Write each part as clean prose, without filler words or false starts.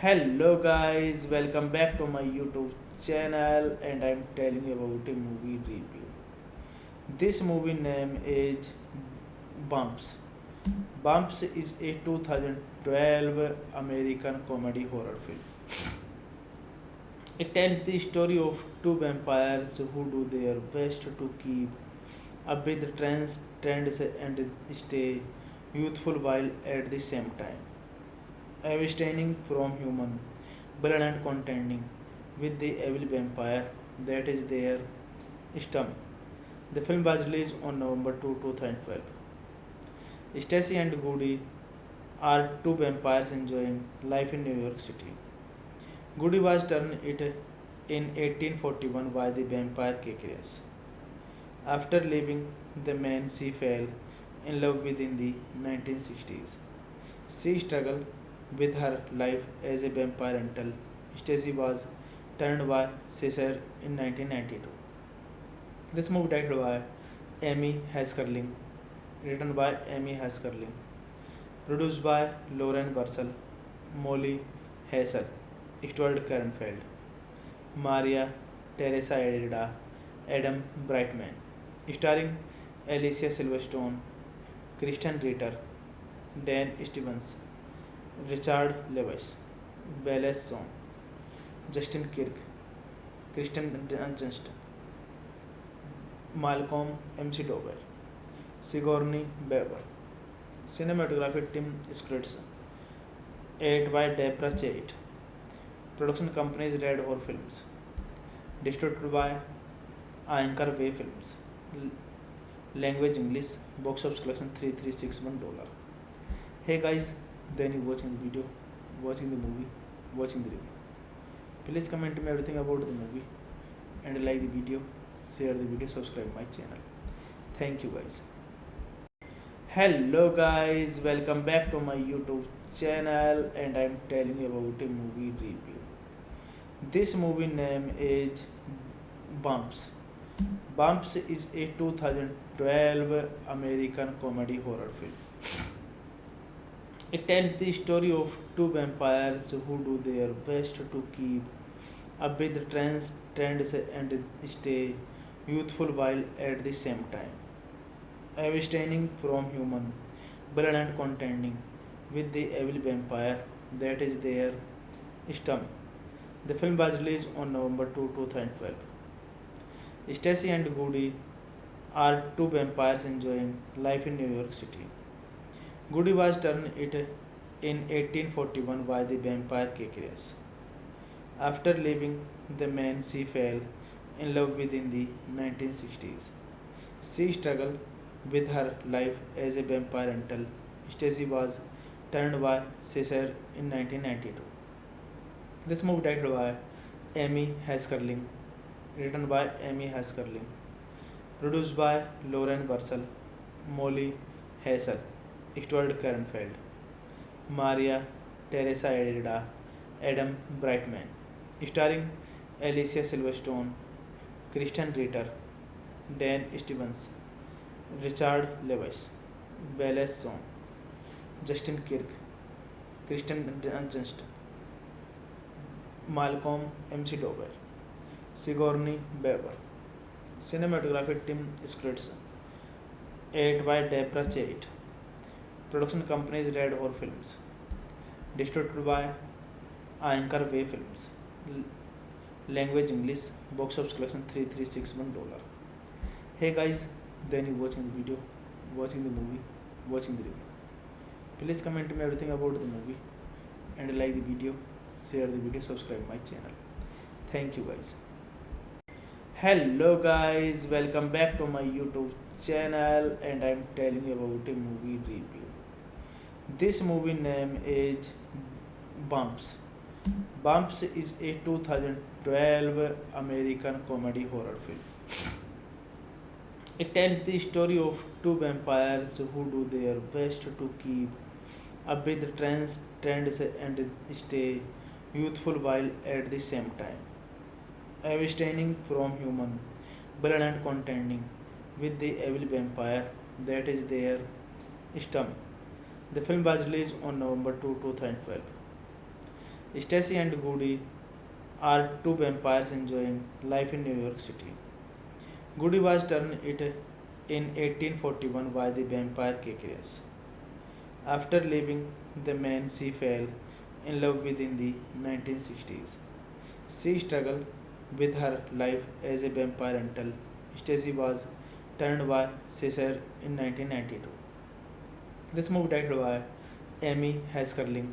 Hello guys, welcome back to my YouTube channel and I'm telling you about a movie review. This movie name is Bumps. Bumps is a 2012 American comedy horror film. It tells the story of two vampires who do their best to keep up with the trends and stay youthful while at the same time abstaining from human blood and contending with the evil vampire that is their stomach. The film was released on November 2, 2012. Stacy and Goody are two vampires enjoying life in New York City. Goody was turned it in 1841 by the vampire Kekrias. After leaving the man she fell in love with in the 1960s. She struggled with her life as a vampire until Stacy was turned by Caesar in 1992. This movie directed by Amy Haskerling, written by Amy Haskerling, produced by Lauren Bursell, Molly Hassel, Stuart Kernfeld, Maria Teresa Edida, Adam Brightman, starring Alicia Silverstone, Kristen Ritter, Dan Stevens, Richard Lewis, Belle Song, Justin Kirk, Kristen Johnston, Malcolm MC Dover, Sigourney Weaver. Cinematography Tim Scripts, edited by Deborah Chait. Production companies Red Horse Films. distributed by Anchor Way Films. Language English, box office collection $3361. Hey guys, then you watching the video, watching the movie, watching the review. Please comment me everything about the movie and like the video, share the video, subscribe my channel. Thank you guys. Hello guys, welcome back to my YouTube channel and I'm telling you about a movie review. This movie name is Bumps. Bumps is a 2012 American comedy horror film. It tells the story of two vampires who do their best to keep up with the trends and stay youthful while at the same time abstaining from human blood and contending with the evil vampire that is their stomach. The film was released on November 2, 2012. Stacy and Goody are two vampires enjoying life in New York City. Goody was turned it in 1841 by the vampire Kekrias. After leaving the man she fell in love with in the 1960s. She struggled with her life as a vampire until Stacy was turned by Caesar in 1992. This movie directed by Amy Heskerling, written by Amy Heskerling, produced by Lauren Bursell, Molly Hassel, Stuart Kernfeld, Maria Teresa Edida, Adam Brightman, starring Alicia Silverstone, Kristen Ritter, Dan Stevens, Richard Lewis, Belle Song, Justin Kirk, Kristen Dunst, Malcolm McDowell, Sigourney Weaver. Cinematography Tim Scripts, edited by Deborah Chait. Production company is Red Horror Films. Distributed by Anchor Way Films. Language English. Box office collection $3361. Hey guys, then you watching the video, watching the movie, watching the review. Please comment me everything about the movie and like the video, share the video, subscribe my channel. Thank you guys. Hello guys, welcome back to my YouTube channel and I'm telling you about a movie review. This movie name is Bumps. Bumps is a 2012 American comedy horror film. It tells the story of two vampires who do their best to keep up with the trends and stay youthful while at the same time abstaining from human blood and contending with the evil vampire that is their stomach. The film was released on November 2, 2012. Stacy and Goody are two vampires enjoying life in New York City. Goody was turned it in 1841 by the vampire Kekrias. After leaving the man she fell in love with in the 1960s. She struggled with her life as a vampire until Stacy was turned by Caesar in 1992. This movie directed by Amy Heskerling,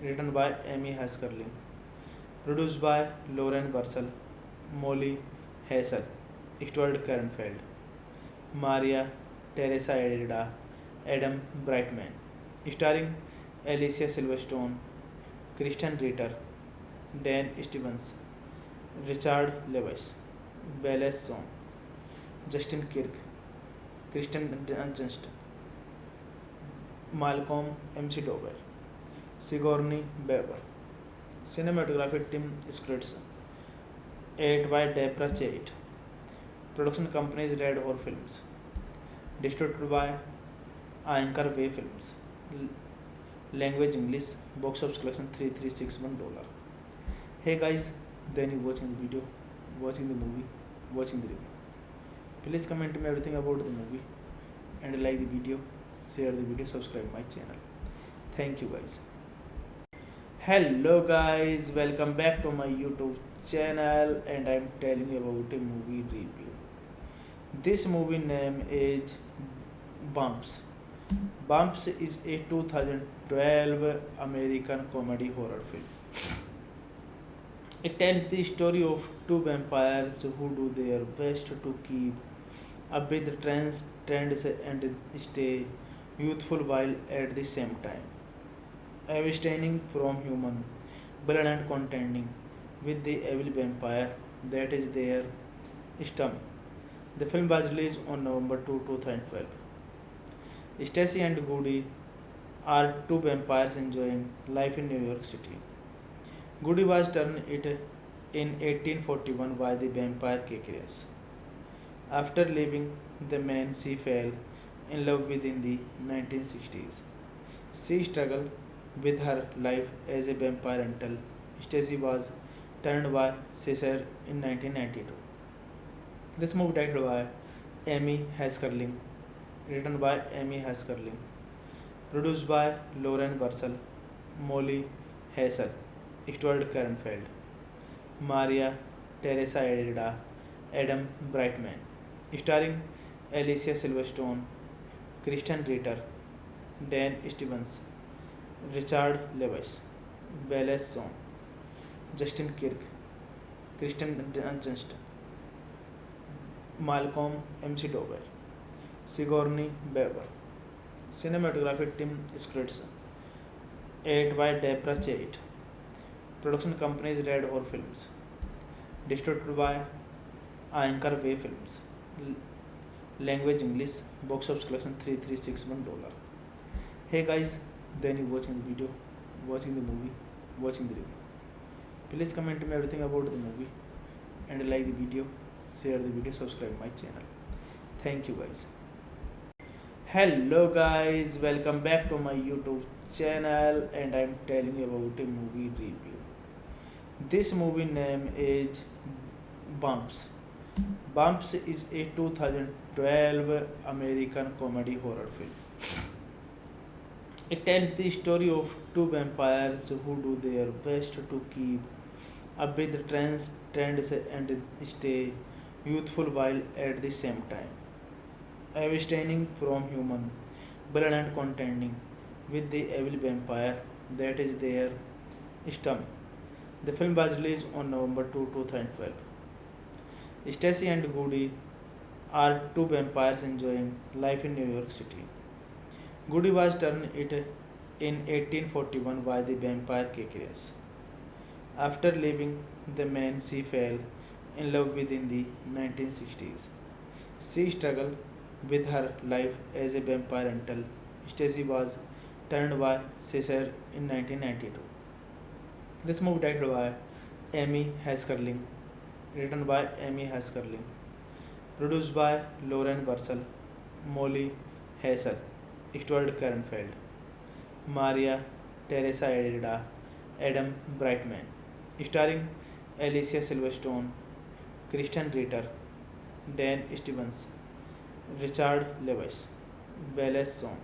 written by Amy Heskerling, produced by Lauren Bursell, Molly Hassel, Stuart Kernfeld, Maria Teresa Edida, Adam Brightman, starring Alicia Silverstone, Kristen Ritter, Dan Stevens, Richard Lewis, Belle Song, Justin Kirk, Kristen Dunst, Malcolm McDowell, Sigourney Weaver. Cinematography Tim Scripts, edited by Deborah Chait. Production company is Red Horror Films. Distributed by Anchor Way Films. Language English. Box office collection $3361. Hey guys, then you watching the video, watching the movie, watching the review. Please comment me everything about the movie and like the video, share the video, subscribe my channel. Thank you guys. Hello guys, welcome back to my YouTube channel and I'm telling you about a movie review. This movie name is Bumps. Bumps is a 2012 American comedy horror film. It tells the story of two vampires who do their best to keep up with the trends and stay youthful while at the same time abstaining from human blood and contending with the evil vampire that is their stomach. The film was released on November 2, 2012. Stacy and Goody are two vampires enjoying life in New York City. Goody was turned it in 1841 by the vampire Kekrias. After leaving the man she fell in love with in the 1960s. She struggled with her life as a vampire until Stacy was turned by Caesar in 1992. This movie directed by Amy Heskerling, written by Amy Heskerling, produced by Lauren Bursell, Molly Hassel, Stuart Kernfeld, Maria Teresa Edida, Adam Brightman, starring Alicia Silverstone, Kristen Ritter, Dan Stevens, Richard Lewis, Belle Song, Justin Kirk, Kristen Dunst, Malcolm McDowell, Sigourney Weaver. Cinematography Tim Scripts, edited by Deborah Chait. Production companies Red Horse Films. Distributed by Anchor Way Films. Language English. Box office collection $3361. Hey guys, then you watching the video, watching the movie, watching the review. Please comment me everything about the movie and like the video, share the video, subscribe my channel. Thank you guys. Hello guys, welcome back to my YouTube channel and I'm telling you about a movie review. This movie name is Bumps. Bumps is a 2012 American comedy horror film. It tells the story of two vampires who do their best to keep up with the trends and stay youthful while at the same time abstaining from human blood and contending with the evil vampire that is their stomach. The film was released on November 2, 2012. Stacy and Goody are two vampires enjoying life in New York City. Goody was turned it in 1841 by the vampire Kekrias. After leaving the man she fell in love with in the 1960s. She struggled with her life as a vampire until Stacy was turned by Caesar in 1992. This movie directed by Amy Heskerling, written by Amy Heskerling, produced by Lauren Bursell, Molly Hassel, Stuart Kernfeld, Maria Teresa Edida, Adam Brightman, starring Alicia Silverstone, Kristen Ritter, Dan Stevens, Richard Lewis, Belle Song,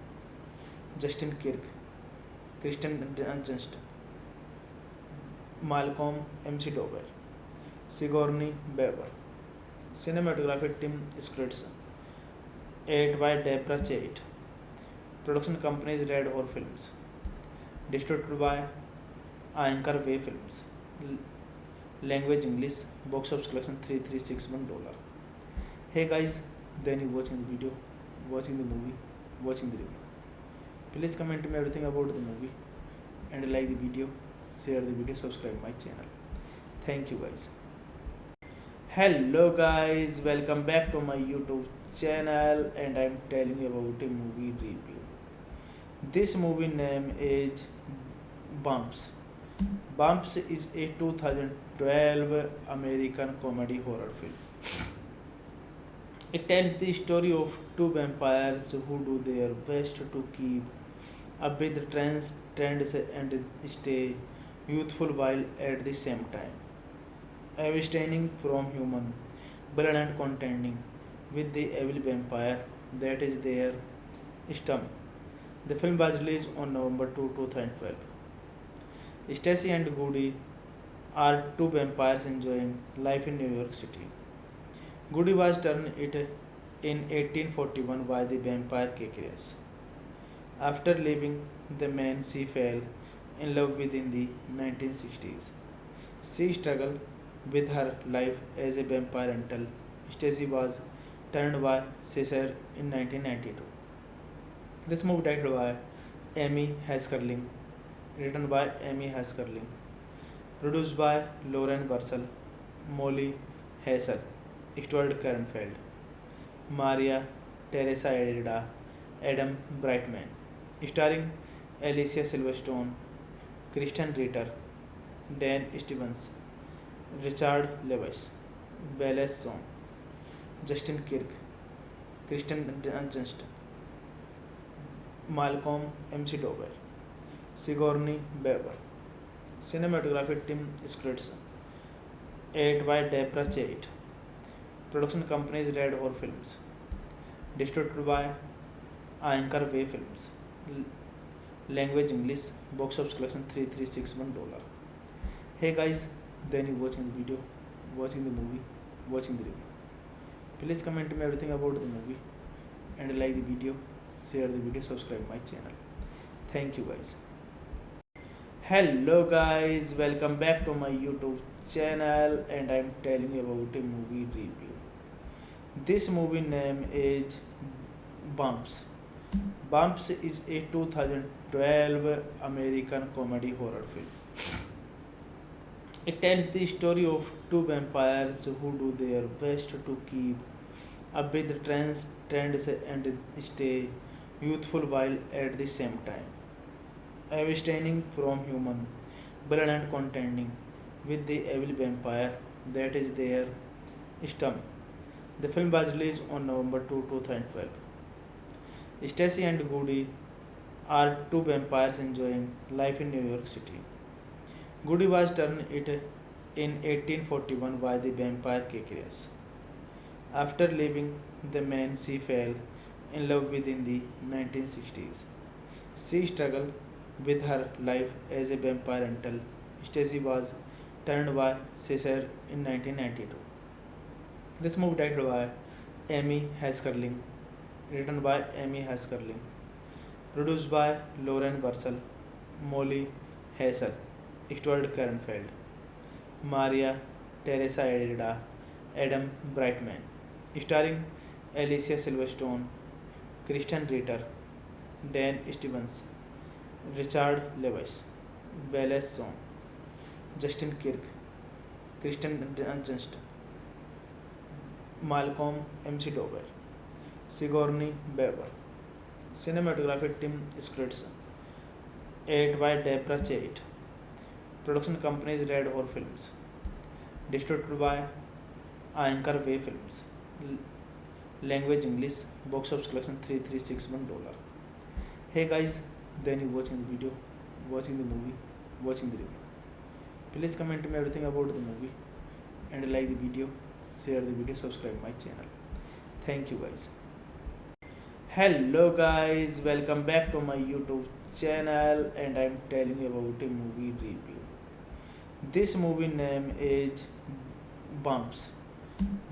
Justin Kirk, Kristen Dunst, Malcolm McDowell, Sigourney Weaver. Cinematography Tim Scripts, edited by Deborah Chait. Production companies Red Horse Films. Distributed by Anchor Way Films. Language English. Box office collection $3361. Hey guys, then you watching the video, watching the movie, watching the review. Please comment me everything about the movie and like the video, share the video, subscribe my channel. Thank you guys. Hello guys, welcome back to my YouTube channel and I'm telling you about a movie review. This movie name is Bumps. Bumps is a 2012 American comedy horror film. It tells the story of two vampires who do their best to keep up with the trends and stay youthful while at the same time abstaining from human blood and contending with the evil vampire that is their stomach. The film was released on November 2, 2012. Stacy and Goody are two vampires enjoying life in New York City. Goody was turned it in 1841 by the vampire Kekrias. After leaving the man she fell in love with in the 1960s. She struggled with her life as a vampire until Stacy was turned by Caesar in 1992. This movie directed by Amy Haskerling, written by Amy Haskerling, produced by Lauren Bursell, Molly Hassel, Stuart Kernfeld, Maria Teresa Edida, Adam Brightman, starring Alicia Silverstone, Kristen Ritter, Dan Stevens, Richard Lewis, Belle Song, Justin Kirk, Kristen Dunst, Malcolm McDowell, Sigourney Weaver. Cinematography Tim Scripts, edited by Deborah Chait. Production companies Red Horse Films. Distributed by Anchor Way Films. Language English. Box office collection $3361. Hey guys, then you watching the video, watching the movie, watching the review. Please comment me everything about the movie and like the video, share the video, subscribe my channel. Thank you guys. Hello guys, welcome back to my YouTube channel and I'm telling you about a movie review. This movie name is Bumps. Bumps is a 2012 American comedy horror film. It tells the story of two vampires who do their best to keep up with the trends and stay youthful while at the same time abstaining from human blood and contending with the evil vampire that is their stomach. The film was released on November 2, 2012. Stacy and Goody are two vampires enjoying life in New York City. Goody was turned it in 1841 by the vampire Cacrius. After leaving the man she fell in love with in the 1960s. She struggled with her life as a vampire until Stacy was turned by Caesar in 1992. This movie directed by Amy Haskerling, written by Amy Haskerling, produced by Lauren Bursell, Molly Hassel, Stuart Kernfeld, Maria Teresa Edida, Adam Brightman, starring Alicia Silverstone, Kristen Ritter, Dan Stevens, Richard Lewis, Belle Song, Justin Kirk, Kristen Dunst, Malcolm McDowell, Sigourney Weaver. Cinematography Tim Scripts, edited by Deborah Chait. Production companies Red Horse Films. Distributed by Anchor Way Films. Language English. Box office collection $3361. Hey guys, then you watching the video, watching the movie, watching the review. Please comment me everything about the movie and like the video, share the video, subscribe my channel. Thank you guys. Hello guys, welcome back to my YouTube channel and I'm telling you about a movie review. This movie name is Bumps.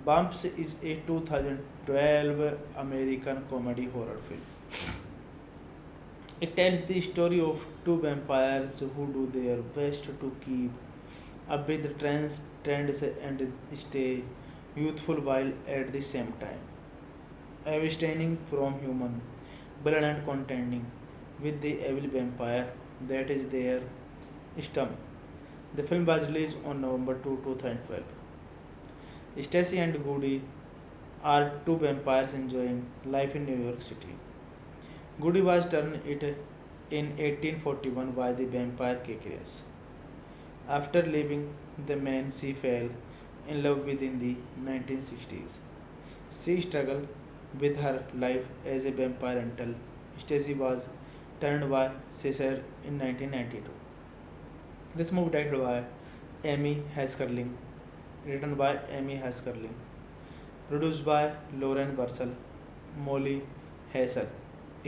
Bumps is a 2012 American comedy horror film. It tells the story of two vampires who do their best to keep up with the trends and stay youthful while at the same time abstaining from human blood and contending with the evil vampire that is their stomach. The film was released on November 2, 2012. Stacy and Goody are two vampires enjoying life in New York City. Goody was turned it in 1841 by the vampire Cacrius. After leaving the man she fell in love with in the 1960s. She struggled with her life as a vampire until Stacy was turned by Caesar in 1992. This movie directed by Amy Haskerling, written by Amy Haskerling, produced by Lauren Bursell, Molly Hassel,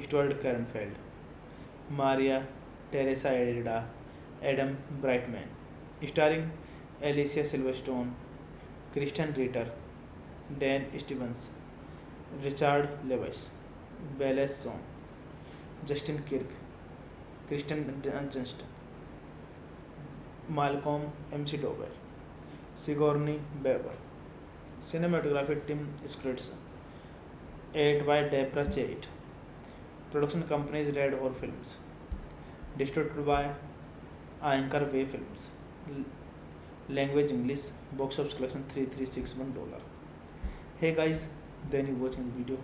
Stuart Kernfeld, Maria Teresa Edida, Adam Brightman, starring Alicia Silverstone, Kristen Ritter, Dan Stevens, Richard Lewis, Belle Song, Justin Kirk, Kristen Dunst, Malcolm McDowell, Sigourney Weaver. Cinematography Tim Scripts, edited by Deborah Chait. Production companies Red Horse Films. Distributed by Anchor Way Films. Language English. Box office collection $3361. Hey guys, then you watching the video,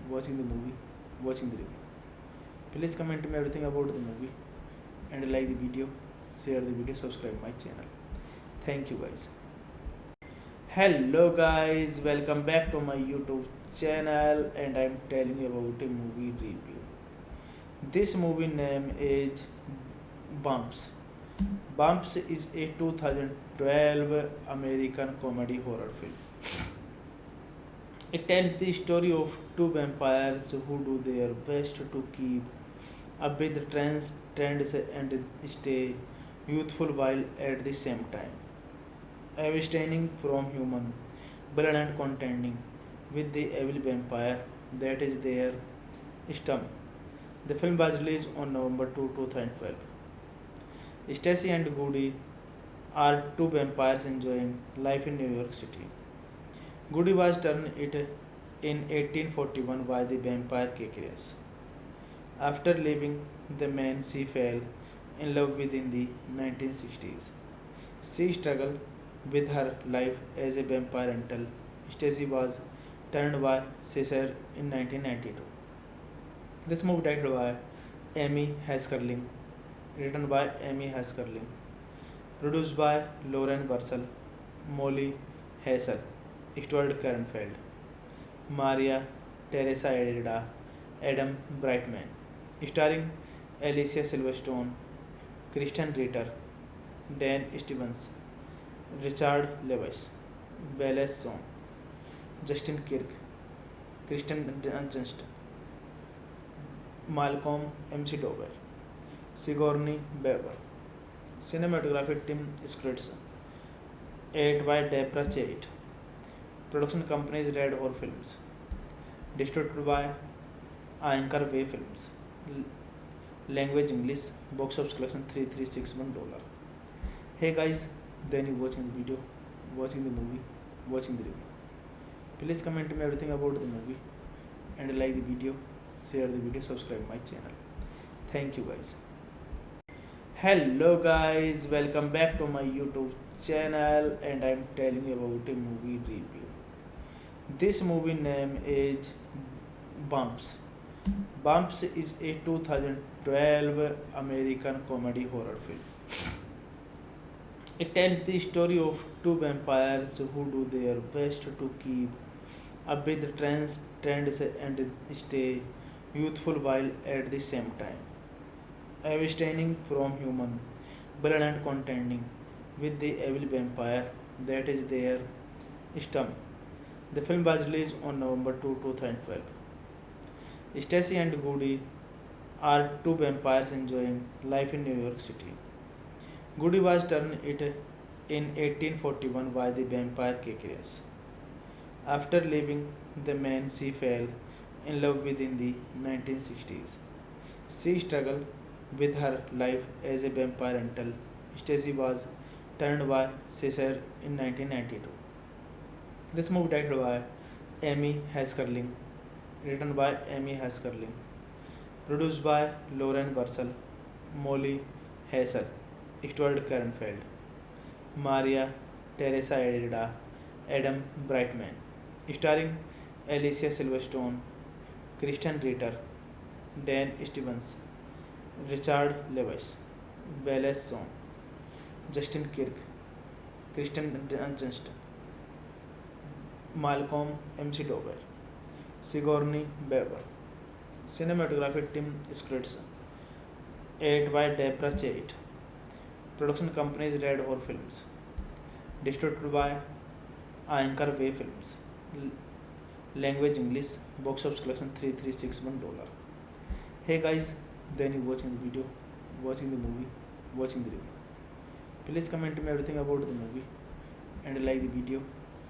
watching the movie, watching the review. Please comment me everything about the movie and like the video, share the video, subscribe my channel. Thank you guys. Hello guys, welcome back to my YouTube channel and I'm telling you about a movie review. This movie name is Bumps. Bumps is a 2012 American comedy horror film. It tells the story of two vampires who do their best to keep up with the trends and stay youthful while at the same time abstaining from human blood and contending with the evil vampire that is their stem. The film was released on November 2, 2012. Stacy and Goody are two vampires enjoying life in New York City. Goody was turned it in 1841 by the vampire Caecilius. After leaving the man she fell in love with in the 1960s. She struggled with her life as a vampire until Stacy was turned by Caesar in 1992. This movie directed by Amy Heskerling, written by Amy Heskerling, produced by Lauren Bursell, Molly Hassel, Stuart Kernfeld, Maria Teresa Edida, Adam Brightman, starring Alicia Silverstone, Kristen Ritter, Dan Stevens, Richard Lewis, Belle Song, Justin Kirk, Kristen Dunst, Malcolm McDowell, Sigourney Weaver. Cinematography Tim Scripts, edited by Deborah Chait. Production companies Red Horse Films. Distributed by Anchor Way Films. Language English. Box office collection $3361. Hey guys, then you watching the video, watching the movie, watching the review. Please comment me everything about the movie and like the video, share the video, subscribe my channel. Thank you guys. Hello guys, welcome back to my YouTube channel and I'm telling you about a movie review. This movie name is Bumps. Bumps is a 2012 American comedy horror film. It tells the story of two vampires who do their best to keep up with the trends and stay youthful while at the same time abstaining from human blood and contending with the evil vampire that is their stem. The film was released on November 2, 2012. Stacy and Goody are two vampires enjoying life in New York City. Goody was turned it in 1841 by the vampire Caecilius. After leaving the man she fell in love with in the 1960s. She struggled with her life as a vampire until Stacy was turned by Caesar in 1992. This movie directed by Amy Heskerling, written by Amy Heskerling, produced by Lauren Bursell, Molly Hassel, Stuart Kernfeld, Maria Teresa Edida, Adam Brightman, starring Alicia Silverstone, Kristen Ritter, Dan Stevens, Richard Lewis, Belle Song, Justin Kirk, Kristen Dunst, Malcolm McDowell, Sigourney Weaver. Cinematography Tim Scripts, edited by Deborah Chait. Production companies Red Horse Films. Distributed by Anchor Way Films. Language English. Box office collection $3361. Hey guys, then you watching the video, watching the movie, watching the review. Please comment me everything about the movie and like the video,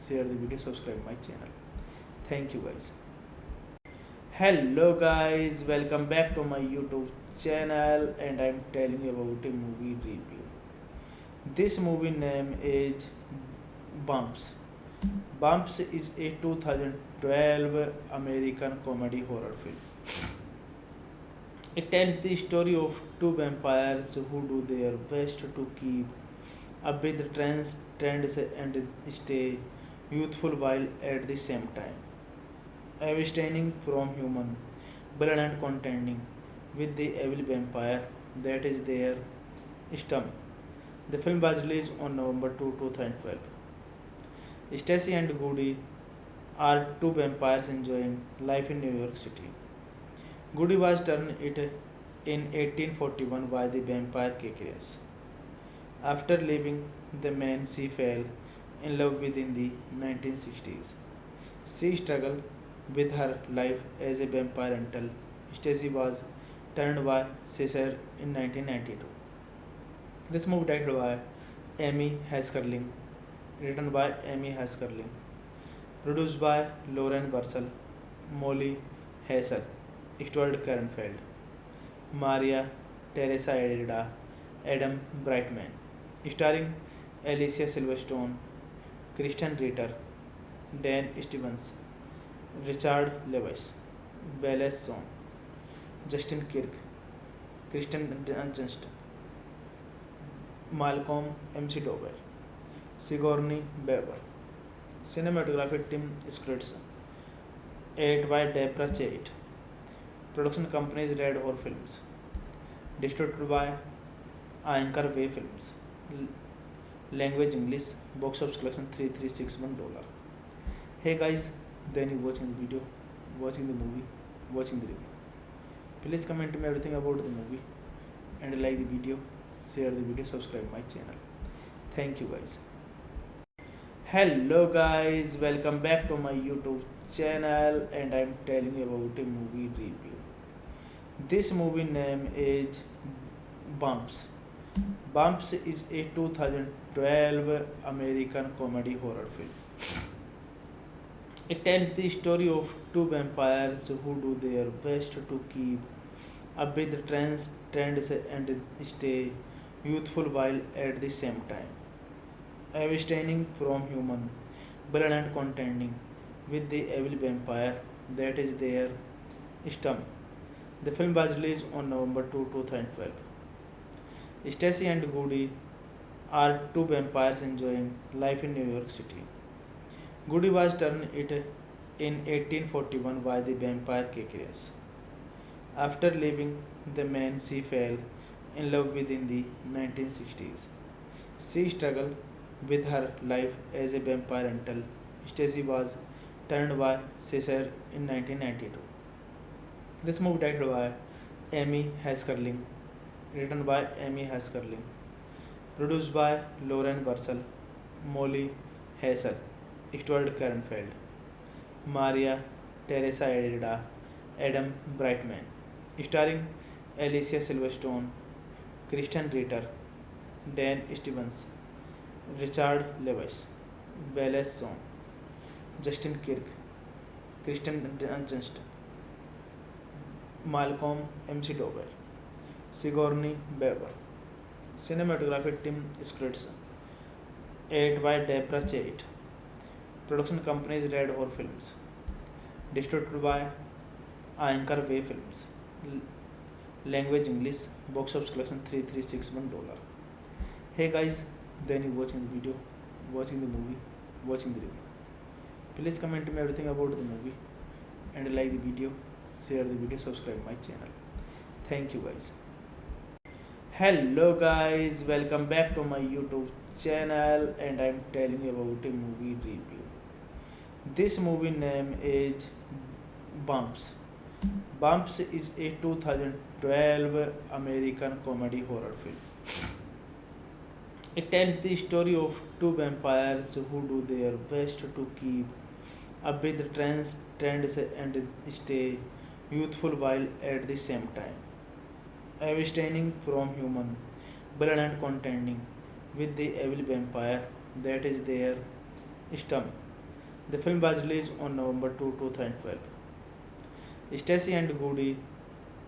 share the video, subscribe my channel. Thank you guys. Hello guys, welcome back to my YouTube channel and I'm telling you about a movie review. This movie name is Bumps. Bumps is a 2012 American comedy horror film. It tells the story of two vampires who do their best to keep up with the trends and stay youthful while at the same time abstaining from human blood and contending with the evil vampire that is their stomach. The film was released on November 2, 2012. Stacy and Goody are two vampires enjoying life in New York City. Goody was turned it in 1841 by the vampire Kekrias. After leaving the man she fell in love with in the 1960s. She struggled with her life as a vampire until Stacy was turned by Caesar in 1992. This movie directed by Amy Haskerling, written by Amy Haskerling, produced by Lauren Bursell, Molly Hassel, Stuart Kernfeld, Maria Teresa Edida, Adam Brightman, starring Alicia Silverstone, Christian Ritter, Dan Stevens, Richard Lewis, Belle Song, Justin Kirk, Kristen Dunst, Malcolm McDowell, Sigourney Weaver. Cinematography Tim Scripts, edited by Deborah Chait. Production companies Red Horse Films. Distributed by Anchor Way Films. Language English. Box office collection $3361. Hey guys, then you watching the video, watching the movie, watching the review. Please comment me everything about the movie and like the video, share the video, subscribe my channel. Thank you guys. Hello guys, welcome back to my YouTube channel and I'm telling you about a movie review. This movie name is Bumps. Bumps is a 2012 American comedy horror film. It tells the story of two vampires who do their best to keep up with the trends and stay youthful while at the same time abstaining from human blood and contending with the evil vampire that is their stomach. The film was released on November 2, 2012. Stacy and Goody are two vampires enjoying life in New York City. Goody was turned it in 1841 by the vampire Kekrias. After leaving the man she fell in love with in the 1960s. She struggled with her life as a vampire until Stacy was turned by Caesar in 1992. This movie directed by Amy Haskerling, written by Amy Haskerling, produced by Lauren Bursell, Molly Hassel, Stuart Kernfeld, Maria Teresa Edida, Adam Brightman, starring Alicia Silverstone, Christian Ritter, Dan Stevens, Richard Lewis, Belle Song, Justin Kirk, Kristen Dunst, Malcolm McDowell, Sigourney Weaver. Cinematography Tim Scripts, edited by Deborah Chait. Production companies Red Horse Films. Distributed by Anchor Way Films. Language English. Box office collection $3361. Hey guys, then you watching the video, watching the movie, watching the review. Please comment me everything about the movie and like the video, share the video, subscribe my channel. Thank you guys. Hello guys, welcome back to my YouTube channel and I'm telling you about a movie review. This movie name is Bumps. Bumps is a 2012 American comedy horror film. It tells the story of two vampires who do their best to keep up with the trends and stay youthful while at the same time abstaining from human blood and contending with the evil vampire that is their stomach. The film was released on November 2, 2012. Stacy and Goody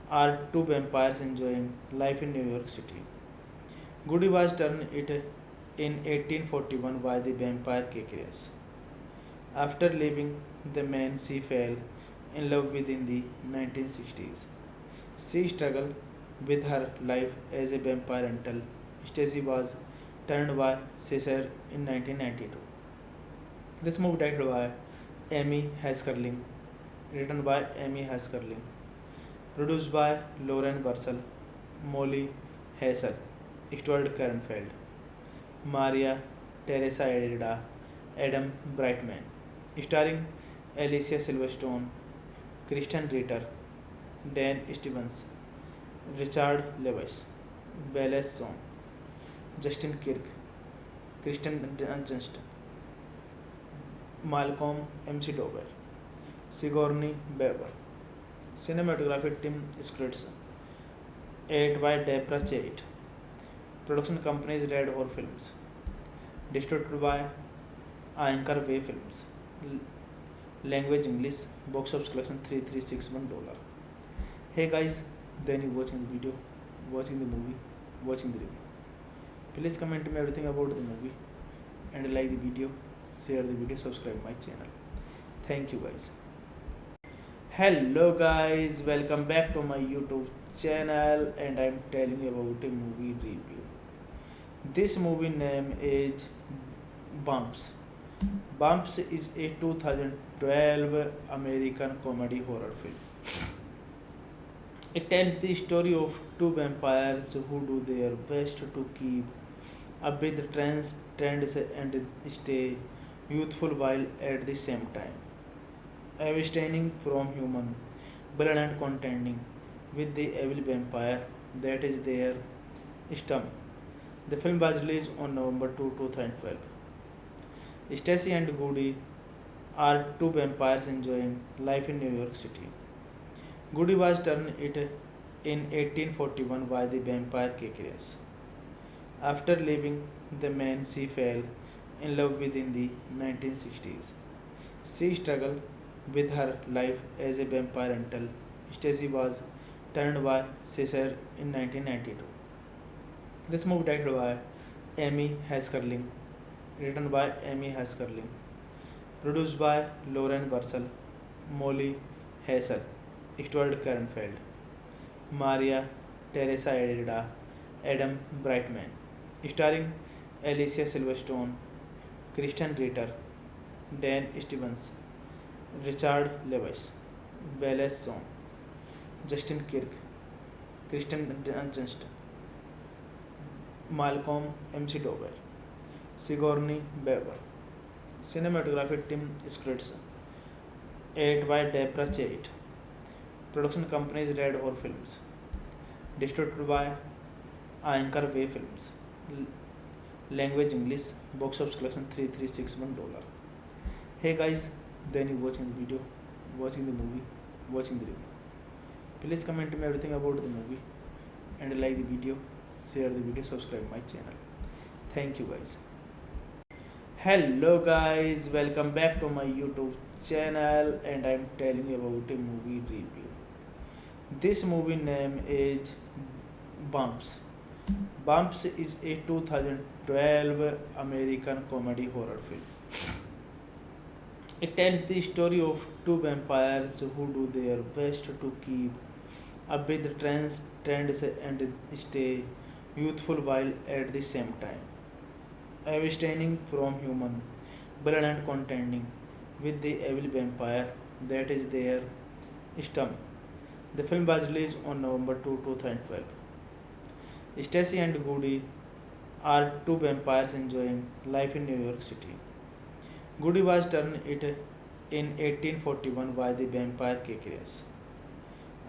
are two vampires enjoying life in New York City. Goody was turned it in 1841 by the vampire Caecilius. After leaving the man, she fell in love within the 1960s. She struggled with her life as a vampire until Stacy was turned by Caesar in 1992. This movie directed by Amy Haskerling, written by Amy Haskerling, produced by Lauren Bursell, Molly Hassel, Stuart Kernfeld, Maria Teresa Edida, Adam Brightman, starring Alicia Silverstone, Christian Ritter, Dan Stevens, Richard Lewis, Belle Song, Justin Kirk, Kristen Dunst, Malcolm McDowell, Sigourney Weaver. Cinematography Tim Scripts, edited by Deborah Chait. Production companies Red Horse Films. Distributed by Anchor Way Films. Language English. Box office collection $3361. Hey guys, then you watching the video, watching the movie, watching the review. Please comment me everything about the movie and like the video, share the video, subscribe my channel. Thank you guys. Hello guys, welcome back to my YouTube channel and I'm telling you about a movie review. This movie name is Bumps. Bumps is a 2012 American comedy horror film. It tells the story of two vampires who do their best to keep up with the trends and stay youthful while at the same time abstaining from human blood and contending with the evil vampire that is their stem. The film was released on November 2, 2012. Stacy and Goody are two vampires enjoying life in New York City. Goody was turned it in 1841 by the vampire Caecilius. After leaving the man, she fell in love with in the 1960s. She struggled with her life as a vampire until Stacy was turned by Caesar in 1992. This movie directed by Amy Haskerling, written by Amy Haskerling, produced by Lauren Bursell, Molly Hassel, Stuart Kernfeld, Maria Teresa Edida, Adam Brightman, starring Alicia Silverstone, Kristen Ritter, Dan Stevens, Richard Lewis, Belle Song, Justin Kirk, Kristen Dunst, Malcolm McDowell, Sigourney Weaver. Cinematography Tim Scripts, edited by Deborah Chait. Production companies Red Horse Films. Distributed by Anchor Way Films. Language English. Box office collection $3361. Hey guys, then you watching the video, watching the movie, watching the review. Please comment me everything about the movie and like the video, share the video, subscribe my channel. Thank you guys. Hello guys, welcome back to my YouTube channel and I'm telling you about a movie review. This movie name is Bumps. Bumps is a 2012 American comedy horror film. It tells the story of two vampires who do their best to keep up with the trends and stay youthful while at the same time abstaining from human blood and contending with the evil vampire that is their stem. The film was released on November 2, 2012. Stacy and Goody are two vampires enjoying life in New York City. Goody was turned it in 1841 by the vampire Caecilius.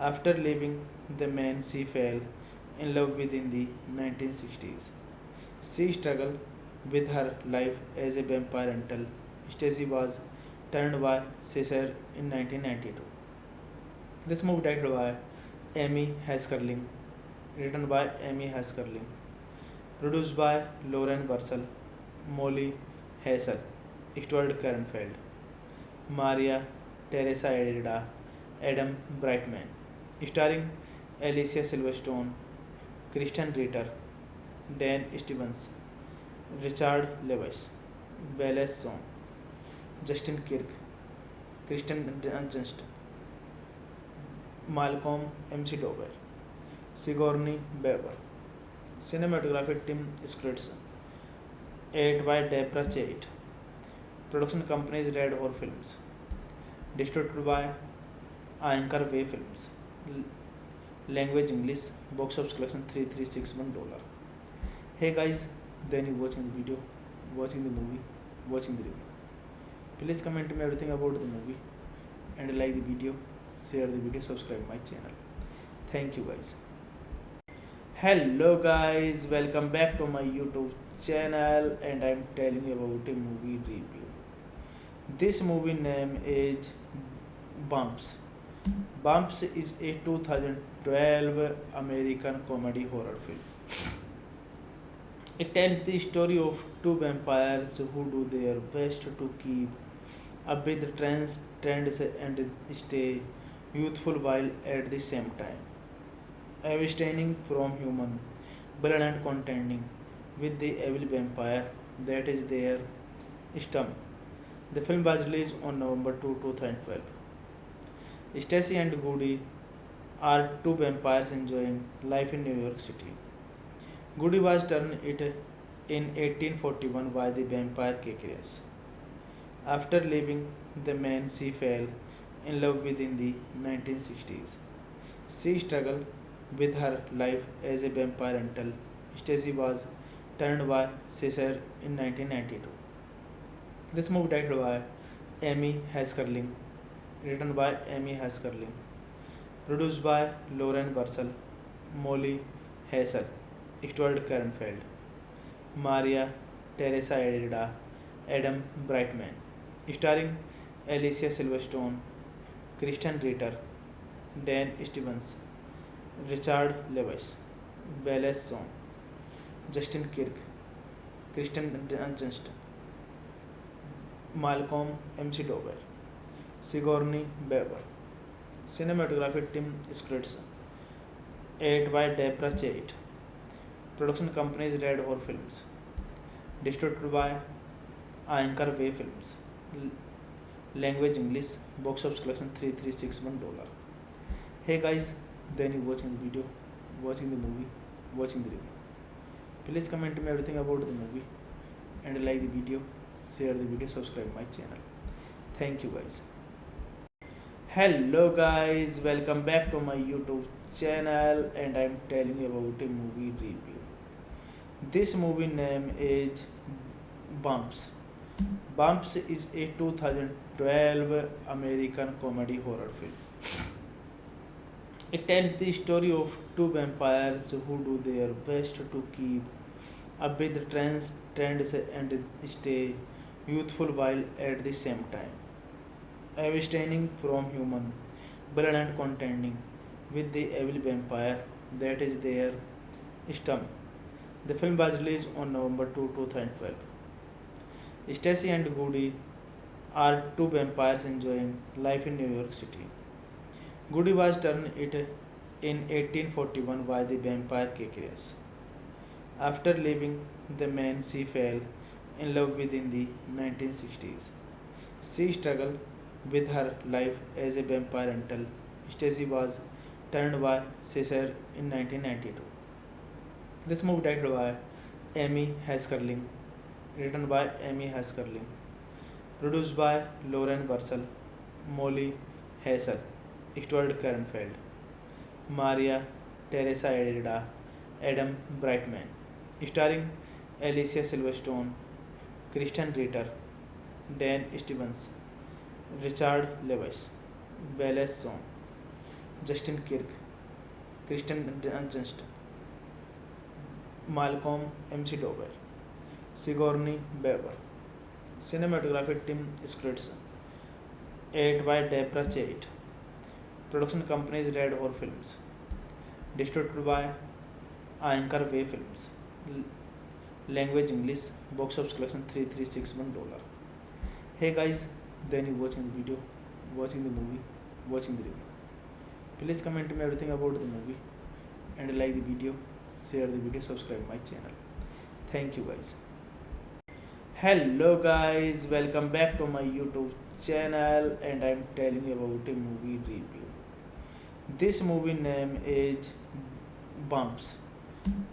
After leaving the man, she fell in love with in the 1960s. She struggled with her life as a vampire until Stacy was turned by Caesar in 1992. This movie directed by Amy Haskerling, written by Amy Haskerling, produced by Lauren Bursell, Molly Hassel, Stuart Kernfeld, Maria Teresa Edida, Adam Brightman, starring Alicia Silverstone, Kristen Ritter, Dan Stevens, Richard Lewis, Wallace Shawn, Justin Kirk, Kristen Dunst, Malcolm McDowell, Sigourney Weaver. Cinematography Tim Sturridge, edited by Deborah Chait. Production companies Red Horse Films. Distributed by Anchor Way Films. Language English. Box office collection $3361. Hey guys, then you watching the video, watching the movie, watching the review. Please comment me everything about the movie and like the video, share the video, subscribe my channel. Thank you guys. Hello guys, welcome back to my YouTube channel and I'm telling you about a movie review. This movie name is Bumps. Bumps is a 2012 American comedy horror film. It tells the story of two vampires who do their best to keep up with the trends and stay youthful while at the same time abstaining from human blood and contending with the evil vampire that is their stomach. The film was released on November 2, 2012. Stacy and Goody are two vampires enjoying life in New York City. Goody was turned it in 1841 by the vampire Kekrias. After leaving the man she fell in love with in the 1960s. She struggled with her life as a vampire until Stacy was turned by Caesar in 1992. This movie directed by Amy Haskerling, written by Amy Haskerling, produced by Lauren Bursell, Molly Hassel, Stuart Kernfeld, Maria Teresa Edida, Adam Brightman, starring Alicia Silverstone, Kristen Ritter, Dan Stevens, Richard Lewis, Wallace Shawn, Justin Kirk, Kristen Dunst, Malcolm McDowell, Sigourney Weaver. Cinematography Tim Sturridge, edited by Deborah Chait. Production companies Red Horse Films. Distributed by Anchor Way Films. Language English. Box office collection $3361. Hey guys, then you watching the video, watching the movie, watching the review. Please comment me everything about the movie and like the video, share the video, subscribe my channel. Thank you guys. Hello guys, welcome back to my YouTube channel and I'm telling you about a movie review. This movie name is Bumps. Bumps is a 2012 American comedy horror film. It tells the story of two vampires who do their best to keep up with the trends and stay youthful while at the same time abstaining from human blood and contending with the evil vampire that is their stomach. The film was released on November 2, 2012. Stacy and Goody are two vampires enjoying life in New York City. Goody was turned it in 1841 by the vampire Kekrias. After leaving the man she fell in love with in the 1960s. She struggled with her life as a vampire until Stacy was turned by Caesar in 1992. This movie directed by Amy Haskerling, written by Amy Haskerling, produced by Lauren Bursell, Molly Hassel, Stuart Kernfeld, Maria Teresa Edida, Adam Brightman, starring Alicia Silverstone, Kristen Ritter, Dan Stevens, Richard Lewis, Wallace Shawn, Justin Kirk, Kristen Dunst, Malcolm McDowell, Sigourney Weaver. Cinematography Tim Sturridge, edited by Deborah Chait. Production companies Red Horse Films. Distributed by Anchor Way Films. Language English. Box office collection $3361. Hey guys, then you watching the video, watching the movie, watching the review. Please comment me everything about the movie and like the video, share the video, subscribe my channel. Thank you guys. Hello guys, welcome back to my YouTube channel and I'm telling you about a movie review. This movie name is Bumps.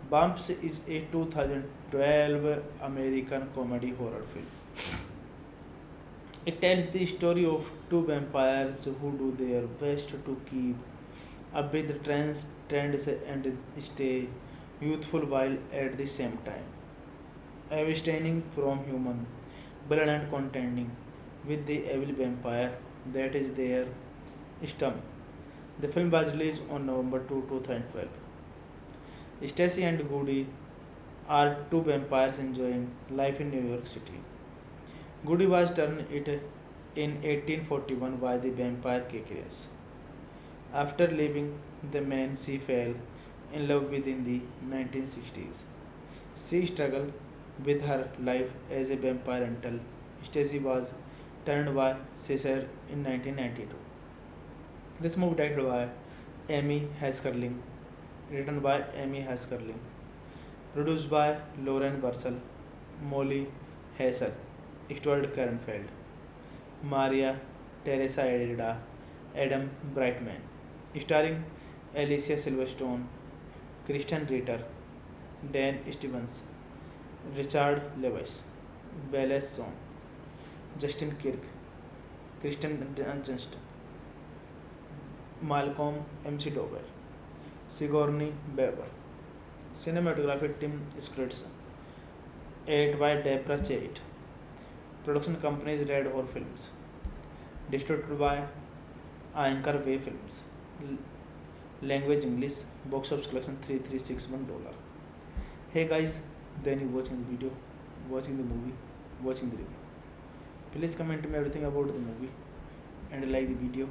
Bumps is a 2012 American comedy horror film. It tells the story of two vampires who do their best to keep up with trends and stay youthful while at the same time abstaining from human blood and contending with the evil vampire that is their stomach. The film was released on November 2, 2012. Stacy and Goody are two vampires enjoying life in New York City. Goody was turned it in 1841 by the vampire Kekrias. After leaving the man she fell in love with in the 1960s. She struggled with her life as a vampire until Stacy was turned by Caesar in 1992. This movie directed by Amy Haskerling, written by Amy Haskerling, produced by Lauren Bursell, Molly Hassel, Stuart Kernfeld, Maria Teresa Edida, Adam Brightman, starring Alicia Silverstone, Kristen Ritter, Dan Stevens, Richard Lewis, Belle Song, Justin Kirk, Kristen Johnston, Malcolm McDowell, Sigourney Weaver. Cinematography Tim Scripts, edited by Deborah Chait. Production companies Red Horse Films. Distributed by Anchor Way Films. Language English. Box office collection $3361. Hey guys, then you watching the video, watching the movie, watching the review. Please comment me everything about the movie and like the video,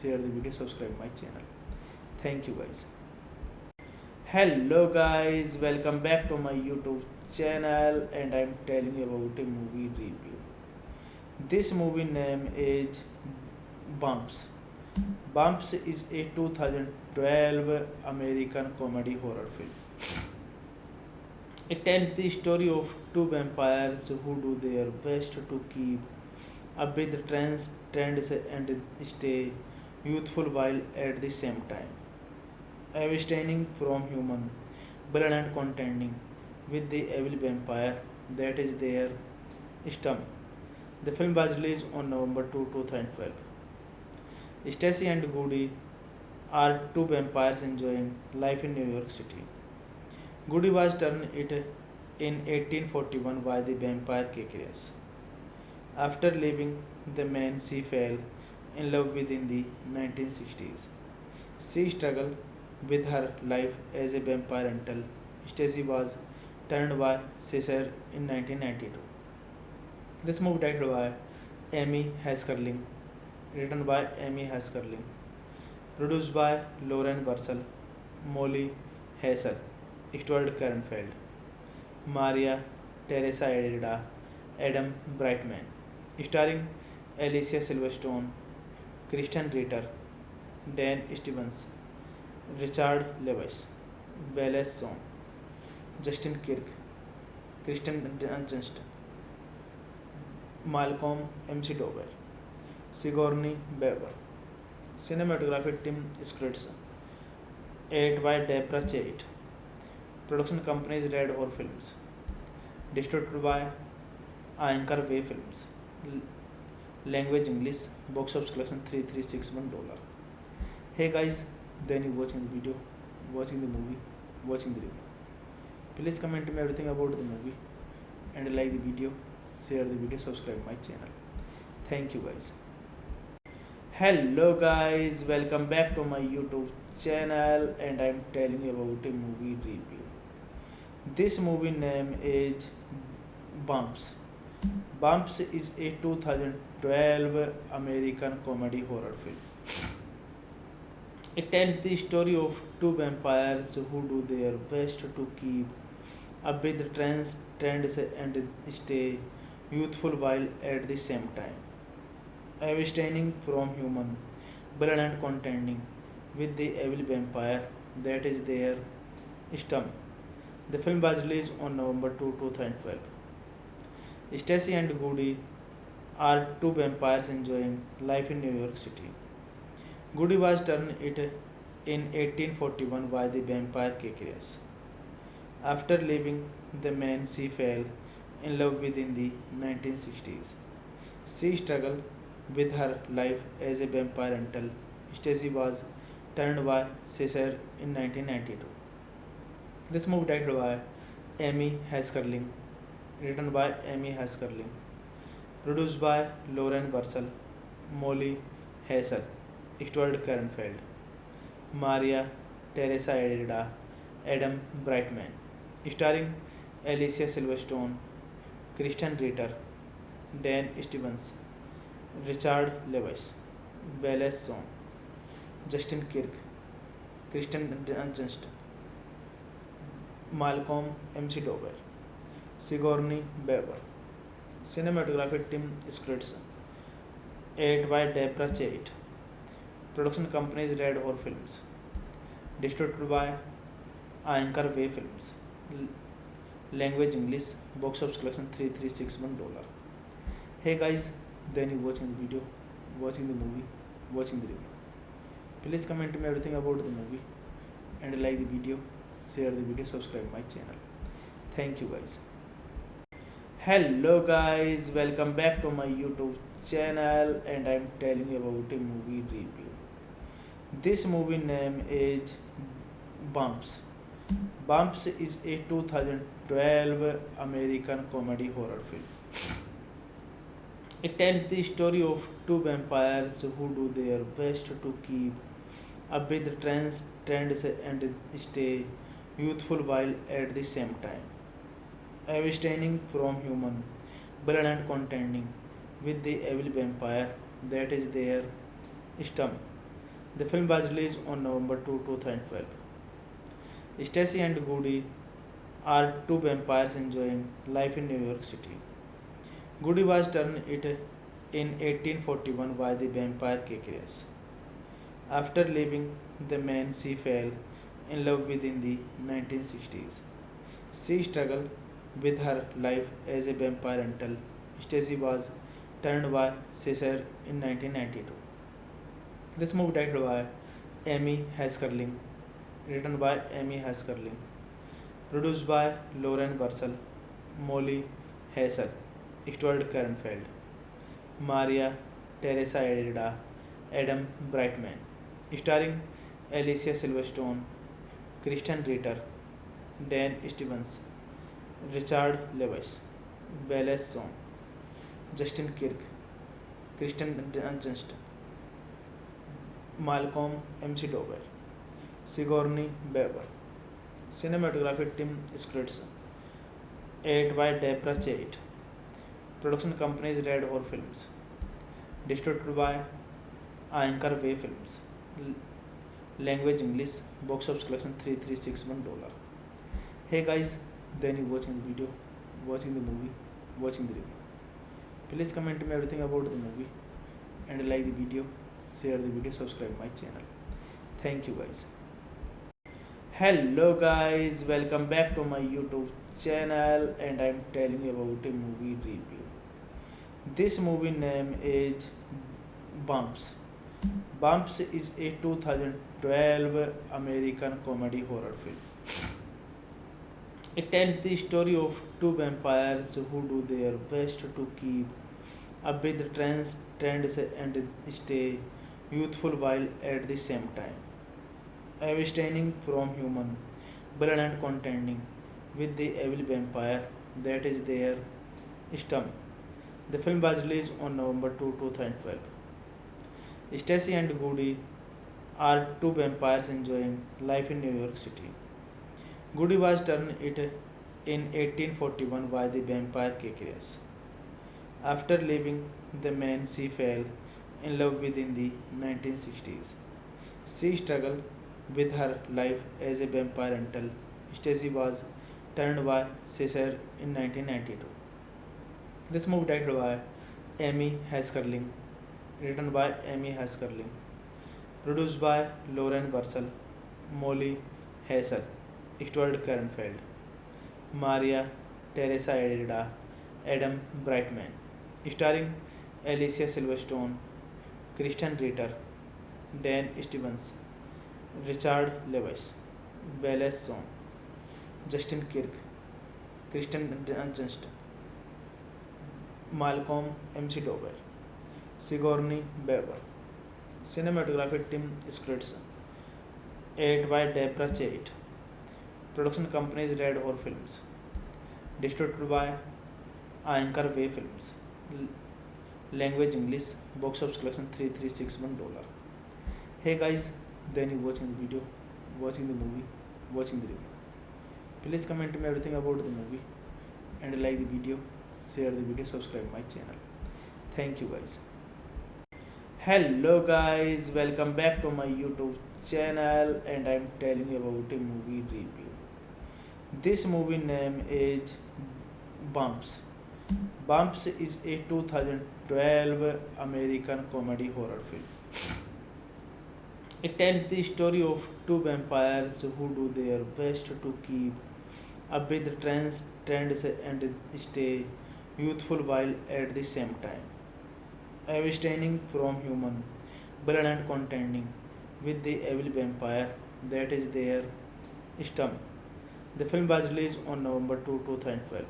share the video, subscribe my channel. Thank you guys. Hello guys, welcome back to my YouTube channel and I'm telling you about a movie review. This movie name is Bumps. Bumps is a 2012 American comedy horror film. It tells the story of two vampires who do their best to keep up with trends and stay youthful while at the same time abstaining from human blood and contending with the evil vampire that is their stomach. The film was released on November 2, 2012. Stacy and Goody are two vampires enjoying life in New York City. Goody was turned it in 1841 by the vampire Kekrias. After leaving the man she fell in love with in the 1960s. She struggled with her life as a vampire until Stacy was turned by Caesar in 1992. This movie directed by Amy Haskerling, written by Amy Haskerling, produced by Lauren Bursell, Molly Hassel, Stuart Kernfeld, Maria Teresa Edida, Adam Brightman, starring Alicia Silverstone, Kristen Ritter, Dan Stevens, Richard Lewis, Belle Song, Justin Kirk, Kristen Johnston, Malcolm McDowell, Sigourney Weaver. Cinematography Tim Scripts, edited by Deborah Chait. Production companies Red Horse Films. Distributed by Anchor Way Films. Language English. Box office collection $3361. Hey guys, then you watching the video, watching the movie, watching the review. Please comment me everything about the movie and like the video, share the video, subscribe my channel. Thank you guys. Hello guys, welcome back to my YouTube channel and I'm telling you about a movie review. This movie name is Bumps. Bumps is a 2012 American comedy horror film. It tells the story of two vampires who do their best to keep up with trends and stay youthful while at the same time abstaining from human blood and contending with the evil vampire that is their stomach. The film was released on November 2, 2012. Stacy and Goody are two vampires enjoying life in New York City. Goody was turned it in 1841 by the vampire Kekrias. After leaving the man she fell in love with in the 1960s. She struggled with her life as a vampire until Stacy was turned by Caesar in 1992. This movie directed by Amy Haskerling, written by Amy Haskerling, produced by Lauren Bursell, Molly Hassel, Stuart Kernfeld, Maria Teresa Edida, Adam Brightman, starring Alicia Silverstone, Kristen Ritter, Dan Stevens, Richard Lewis, Belle Song, Justin Kirk, Kristen Dunst, Malcolm McDowell, Sigourney Weaver. Cinematography Tim Scripts, edited by Deborah Chait. Production companies Red Horse Films. Distributed by Anchor Way Films. Language English. Box office collection $3361. Hey guys, then you watching the video, watching the movie, watching the review. Please comment me everything about the movie and like the video, share the video, subscribe my channel. Thank you guys. Hello guys, welcome back to my YouTube channel and I'm telling you about a movie review. This movie name is Bumps. Bumps is a 2012 American comedy horror film. It tells the story of two vampires who do their best to keep up with the trends and stay youthful while at the same time abstaining from human blood and contending with the evil vampire that is their stomach. The film was released on November 2, 2012. Stacy and Goody are two vampires enjoying life in New York City. Goody was turned it in 1841 by the vampire Kekrias. After leaving the man she fell in love with in the 1960s. She struggled with her life as a vampire until Stacy was turned by Caesar in 1992. This movie directed by Amy Haskerling, written by Amy Haskerling, produced by Lauren Bursell, Molly Hassel, Stuart Kernfeld, Maria Teresa Edida, Adam Brightman, starring Alicia Silverstone, Kristen Ritter, Dan Stevens, Richard Lewis, Belle Song, Justin Kirk, Kristen Dunst, Malcolm McDowell, Sigourney Weaver. Cinematography Tim Scripts, edited by Deborah Chait. Production companies Red Horse Films. Distributed by Anchor Way Films. Language English. Box office collection $3361. Hey guys, then you watching the video, watching the movie, watching the review. Please comment me everything about the movie and like the video, share the video, subscribe my channel. Thank you guys. Hello guys, welcome back to my YouTube channel and I'm telling you about a movie review. This movie name is Bumps. Bumps is a 2012 American comedy horror film. It tells the story of two vampires who do their best to keep up with the trends and stay youthful while at the same time abstaining from human blood and contending with the evil vampire that is their stomach. The film was released on November 2, 2012. Stacy and Goody are two vampires enjoying life in New York City. Goody was turned it in 1841 by the vampire Kekrias. After leaving the man she fell in love with in the 1960s. She struggled with her life as a vampire until Stacy was turned by Caesar in 1992. This movie directed by Amy Haskerling, written by Amy Haskerling, produced by Lauren Bursell, Molly Hassel, Stuart Kernfeld, Maria Teresa Edida, Adam Brightman, starring Alicia Silverstone, Christian Ritter, Dan Stevens, Richard Lewis, Bella Swan, Justin Kirk, Kristen Dunst, Malcolm McDowell, Sigourney Weaver. Cinematography Tim Scripts, edited by Deborah Chait. Production companies Red Horse Films. Distributed by Anchor Way Films. Language English. Box office collection $3361. Hey guys, then you watching the video, watching the movie, watching the review. Please comment me everything about the movie and like the video, share the video, subscribe my channel. Thank you guys. Hello guys, welcome back to my YouTube channel and I'm telling you about a movie review. This movie name is Bumps. Bumps is a 2012 American comedy horror film. It tells the story of two vampires who do their best to keep up with the trends and stay youthful while at the same time abstaining from human blood and contending with the evil vampire that is their stomach. The film was released on November 2, 2012.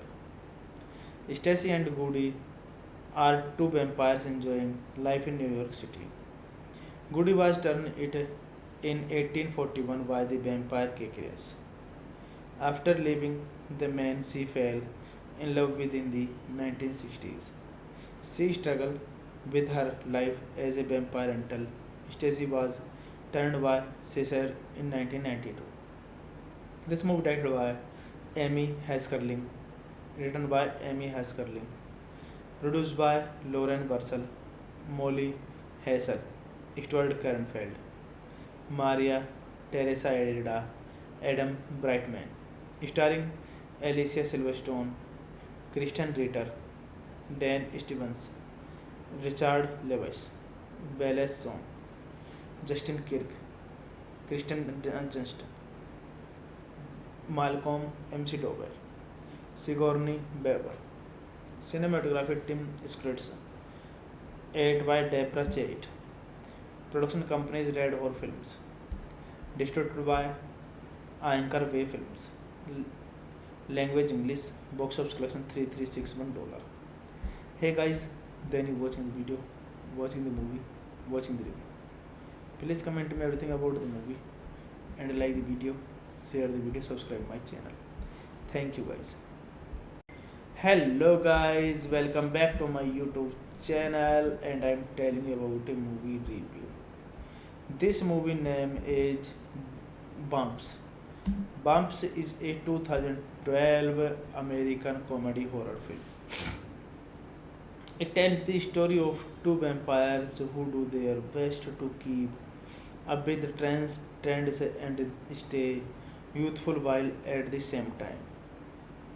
Stacy and Goody are two vampires enjoying life in New York City. Goody was turned it in 1841 by the vampire Cacrius. After leaving the man she fell in love with in the 1960s. She struggled with her life as a vampire until Stacy was turned by Caesar in 1992. This movie directed by Amy Haskerling, written by Amy Haskerling, produced by Lauren Bursell, Molly Hassel, Stuart Kernfeld, Maria Teresa Edida, Adam Brightman, starring Alicia Silverstone, Christian Ritter, Dan Stevens, Richard Lewis, Bella Swan, Justin Kirk, Kristen Dunst, Malcolm McDowell, Sigourney Weaver. Cinematography Tim Scripts, edited by Deborah Chait. Production companies Red Horse Films. Distributed by Anchor Way Films. Language English. Box office collection $3361. Hey guys, then you watching the video, watching the movie, watching the review. Please comment me everything about the movie and like the video, share the video, subscribe my channel. Thank you guys. Hello guys, welcome back to my YouTube channel and I'm telling you about a movie review. This movie name is Bumps. Bumps is a 2012 American comedy horror film. It tells the story of two vampires who do their best to keep up with the trends and stay youthful while at the same time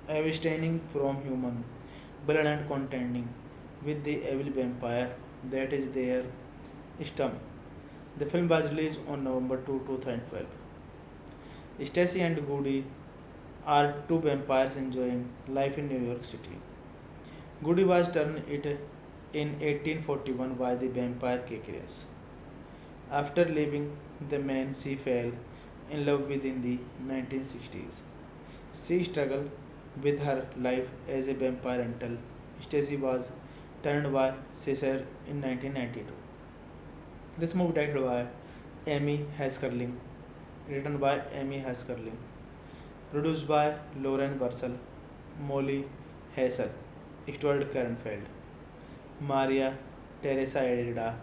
abstaining from human blood and contending with the evil vampire that is their stomach. The film was released on November 2, 2012. Stacy and Goody are two vampires enjoying life in New York City. Goody was turned it in 1841 by the vampire Cacrius. After leaving the man she fell in love with in the 1960s. She struggled with her life as a vampire until Stacy was turned by Caesar in 1992. This movie directed by Amy Haskerling, written by Amy Haskerling, produced by Lauren Bursell, Molly Hassel, Stuart Kernfeld, Maria Teresa Edida,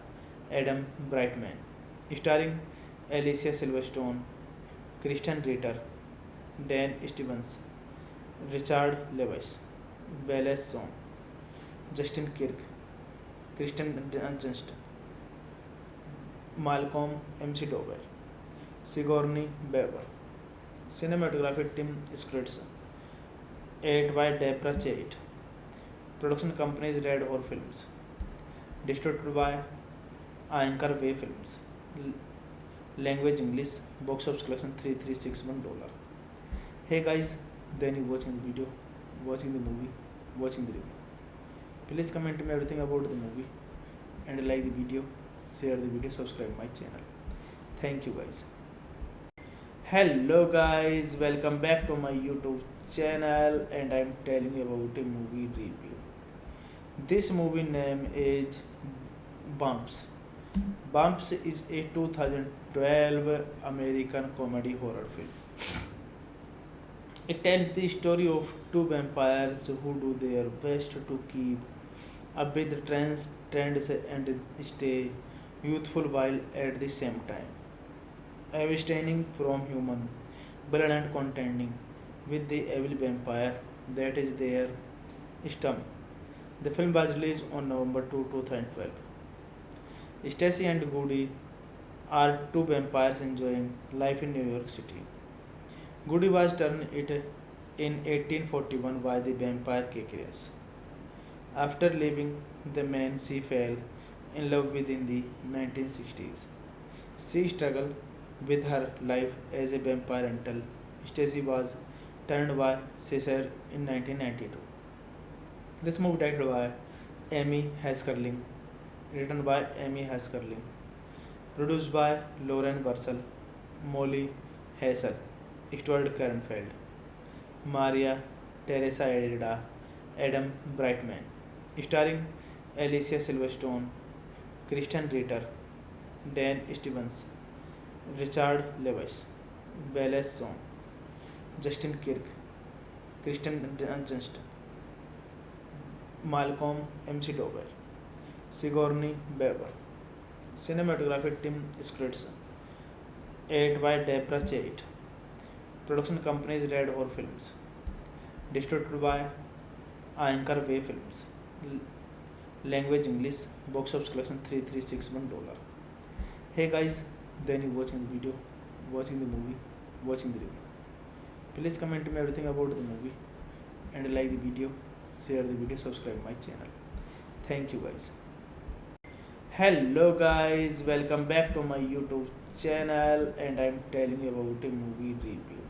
Adam Brightman, starring Alicia Silverstone, Christian Ritter, Dan Stevens, Richard Lewis, Bella Swan, Justin Kirk, Kristen Dunst, Malcolm McDowell, Sigourney Weaver. Cinematography Tim Scripts, edited by Deborah Chait. Production companies Red Horse Films. Distributed by Anchor Way Films. Language English. Box office collection $3361. Hey guys, then you watching the video, watching the movie, watching the review. Please comment me everything about the movie and like the video, share the video, subscribe my channel. Thank you guys. Hello guys, welcome back to my YouTube channel and I'm telling you about a movie review. This movie name is Bumps. Bumps is a 2012 American comedy horror film. It tells the story of two vampires who do their best to keep up with the trends and stay youthful while at the same time abstaining from human blood and contending with the evil vampire that is their stomach. The film was released on November 2, 2012. Stacy and Goody are two vampires enjoying life in New York City. Goody was turned it in 1841 by the vampire Cacrius. After leaving the man she fell in love with in the 1960s. She struggled with her life as a vampire until Stacy was turned by Caesar in 1992. This movie directed by Amy Haskerling, written by Amy Haskerling, produced by Lauren Bursell, Molly Hassel, Stuart Kernfeld, Maria Teresa Edida, Adam Brightman, starring Alicia Silverstone, Kristen Ritter, Dan Stevens, Richard Lewis, Belle Song, Justin Kirk, Kristen Dunst, Malcolm McDowell, Sigourney Weaver. Cinematography Tim Scripts, edited by Deborah Chait. Production companies Red Horror Films. Distributed by Anchor Way Films. Language English. Box office collection $3361. Hey guys, then you watching the video, watching the movie, watching the review. Please comment me everything about the movie and like the video, share the video, subscribe my channel. Thank you guys. Hello guys, welcome back to my YouTube channel and I'm telling you about a movie review.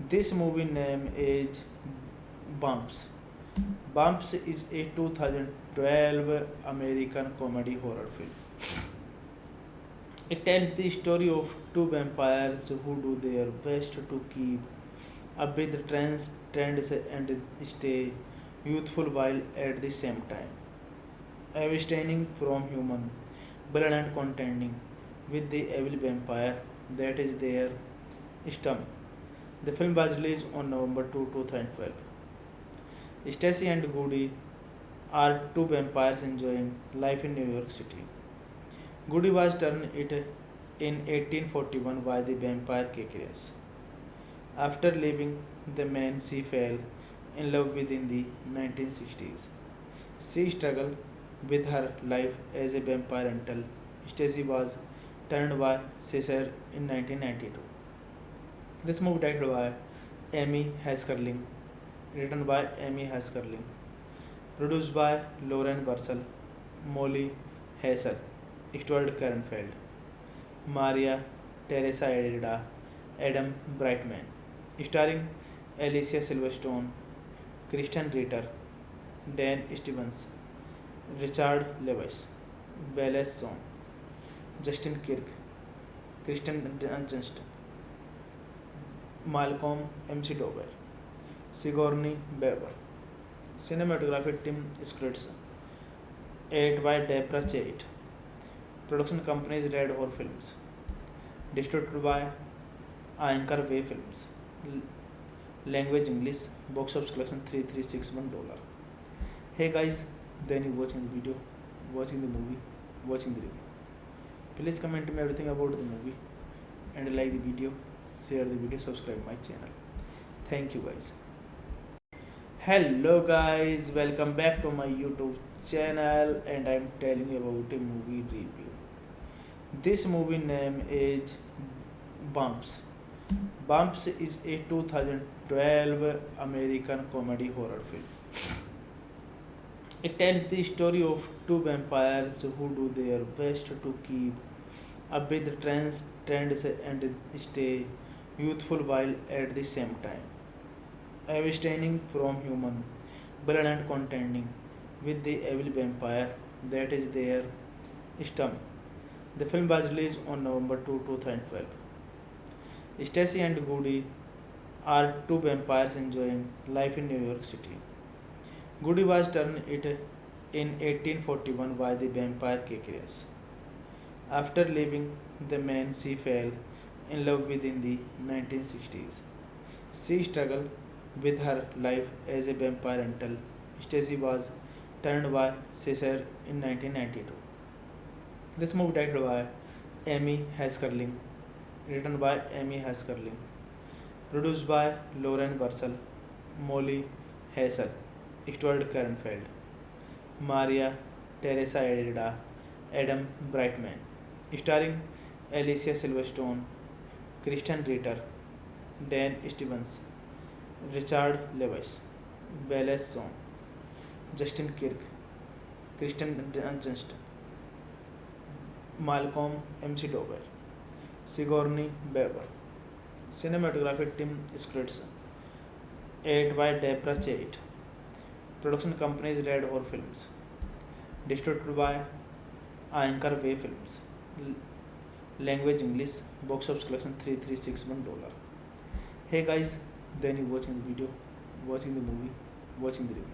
This movie name is Bumps. Bumps is a 2012 American comedy horror film. It tells the story of two vampires who do their best to keep up with the trends and stay youthful while at the same time abstaining from human blood and contending with the evil vampire that is their stomach. The film was released on November 2, 2012. Stacy and Goody are two vampires enjoying life in New York City. Goody was turned it in 1841 by the vampire Cacrius. After leaving the man she fell in love with in the 1960s. She struggled with her life as a vampire until Stacy was turned by Caesar in 1992. This movie directed by Amy Haskerling, written by Amy Haskerling, produced by Lauren Bursell, Molly Hassel, Stuart Kernfeld, Maria Teresa Edida, Adam Brightman, starring Alicia Silverstone, Kristen Ritter, Dan Stevens, Richard Lewis, Belle Song, Justin Kirk, Kristen Dunst, Malcolm McDowell, Sigourney Weaver. Cinematography Tim Scripts, edited by Deborah Chait. Production companies Red Horror Films. Distributed by Anchor Way Films. Language English. Box office collection $3361. Hey guys, then you watching the video, watching the movie, watching the review. Please comment me everything about the movie and like the video, share the video, subscribe my channel. Thank you guys. Hello guys, welcome back to my YouTube channel and I'm telling you about a movie review. This movie name is Bumps. Bumps is a 2012 American comedy horror film. It tells the story of two vampires who do their best to keep up with the trends and stay youthful while at the same time abstaining from human blood and contending with the evil vampire that is their stump. The film was released on November 2, 2012. Stacy and Goody are two vampires enjoying life in New York City. Goody was turned it in 1841 by the vampire Kekrias. After leaving the man, she fell in love with in the 1960s. She struggled with her life as a vampire until Stacy was turned by Caesar in 1992. This movie directed by Amy Heskerling, written by Amy Heskerling, produced by Lauren Bursell, Molly Hassel, Stuart Kernfeld, Maria Teresa Edida, Adam Brightman, starring Alicia Silverstone, Kristen Ritter, Dan Stevens, Richard Lewis, Belle Song, Justin Kirk, Kristen Dunst, Malcolm McDowell, Sigourney Weaver. Cinematography Tim Scripts, edited by Deborah Chait. Production companies Red Horse Films. Distributed by Anchor Way Films. Language English. Box office collection $3361. Hey guys, then you watching the video, watching the movie, watching the review.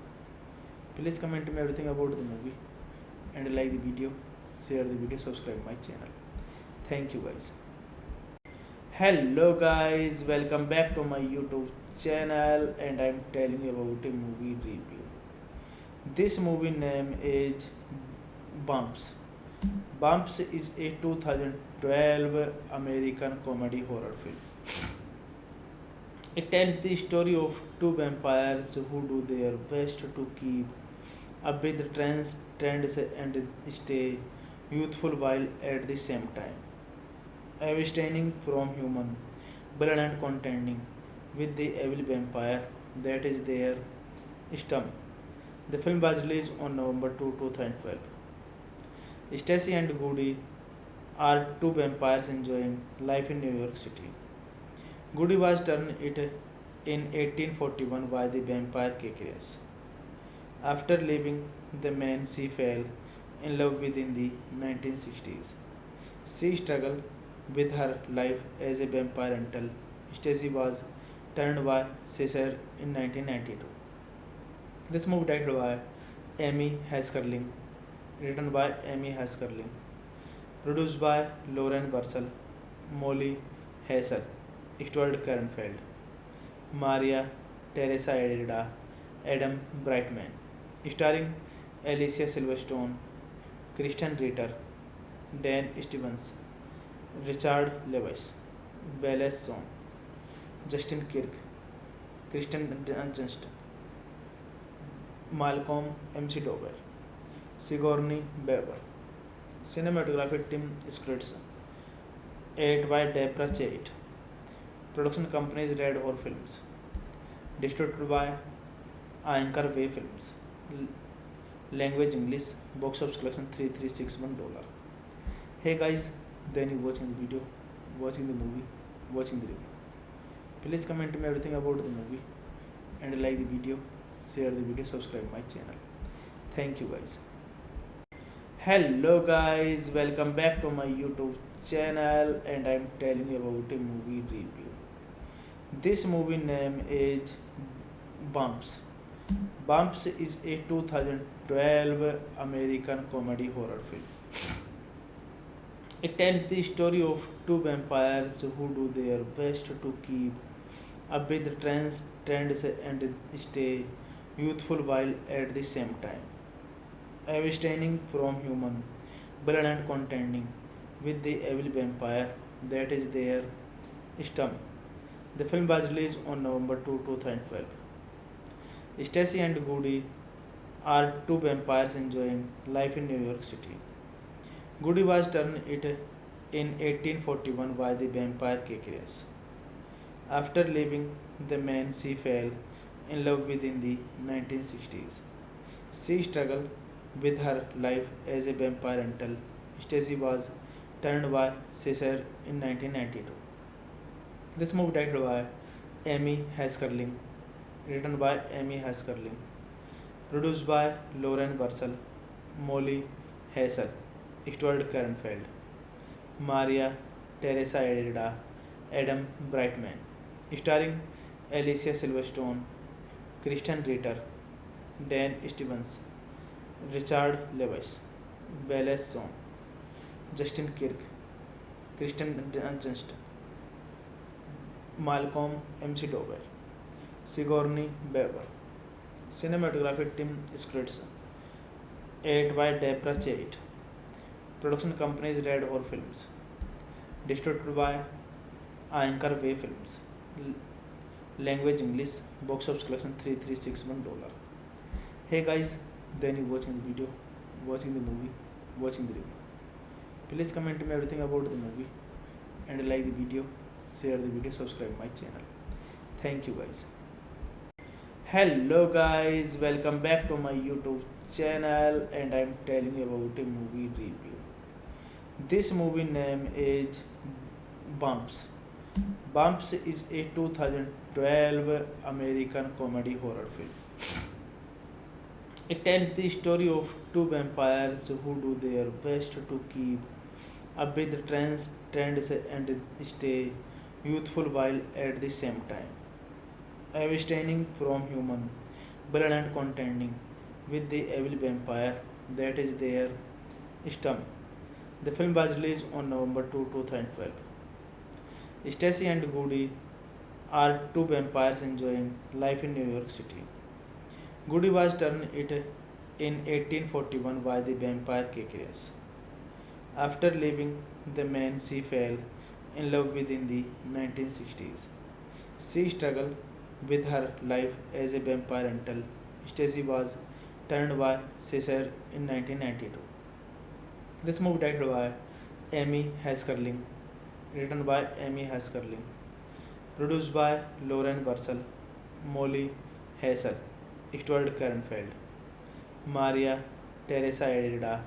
Please comment me everything about the movie and like the video, share the video, subscribe my channel. Thank you guys. Hello guys, welcome back to my YouTube channel and I'm telling you about a movie review. This movie name is Bumps. Bumps is a 2012 American comedy horror film. It tells the story of two vampires who do their best to keep up with the trends and stay youthful while at the same time abstaining from human blood and contending with the evil vampire that is their stump. The film was released on November 2, 2012. Stacy and Goody are two vampires enjoying life in New York City. Goody was turned it in 1841 by the vampire Kekrias. After leaving the man, she fell in love with in the 1960s. She struggled with her life as a vampire until Stacy was turned by Caesar in 1992. This movie directed by Amy Heskerling, written by Amy Heskerling, produced by Lauren Bursell, Molly Hassel, Stuart Kernfeld, Maria Teresa Edida, Adam Brightman, starring Alicia Silverstone, Kristen Ritter, Dan Stevens, Richard Lewis, Belle Song, Justin Kirk, Kristen Dunst, Malcolm McDowell, Sigourney Weaver. Cinematography Tim Scripts, edited by Deborah Chait. Production companies Red Horse Films. Distributed by Anchor Way Films. Language English. Box office collection $3361. Hey guys, then you watching the video, watching the movie, watching the review. Please comment me everything about the movie and like the video, share the video, subscribe my channel. Thank you guys. Hello guys, welcome back to my YouTube channel and I'm telling you about a movie review. This movie name is Bumps. Bumps is a 2012 American comedy horror film. It tells the story of two vampires who do their best to keep up with the trends and stay youthful while at the same time abstaining from human blood and contending with the evil vampire that is their stump. The film was released on November 2, 2012. Stacy and Goody are two vampires enjoying life in New York City. Goody was turned it in 1841 by the vampire Kekrias. After leaving the man, she fell in love with in the 1960s. She struggled with her life as a vampire until Stacy was turned by Caesar in 1992. This movie directed by Amy Heskerling, written by Amy Heskerling, Produced by Lauren Bursell, Molly Hassel, Stuart Kernfeld, Maria Teresa Edida, Adam Brightman. Starring Alicia Silverstone, Kristen Ritter, Dan Stevens, Richard Lewis, Belle Song, Justin Kirk, Kristen Dunst, Malcolm McDowell, Sigourney Weaver. Cinematography Tim Scripts, edited by Deborah Chait. Production companies Red Horse Films. Distributed by Anchor Way Films. Language English. Box office collection $3361. Hey guys, then you watching the video, watching the movie, watching the review. Please comment me everything about the movie and like the video, share the video, subscribe my channel. Thank you guys. Hello guys, welcome back to my YouTube channel and I'm telling you about a movie review. This movie name is Bumps. Bumps is a 2012 American comedy horror film. It tells the story of two vampires who do their best to keep up with the trends and stay youthful while at the same time abstaining from human blood and contending with the evil vampire that is their stomach. The film was released on November 2, 2012. Stacy and Goody are two vampires enjoying life in New York City. Goody was turned it in 1841 by the vampire Cacrius. After leaving the man she fell in love with in the 1960s. She struggled with her life as a vampire until Stacy was turned by Caesar in 1992. This movie directed by Amy Heskerling, written by Amy Heskerling, produced by Lauren Bursell, Molly Hassel, Stuart Kernfeld, Maria Teresa Edida,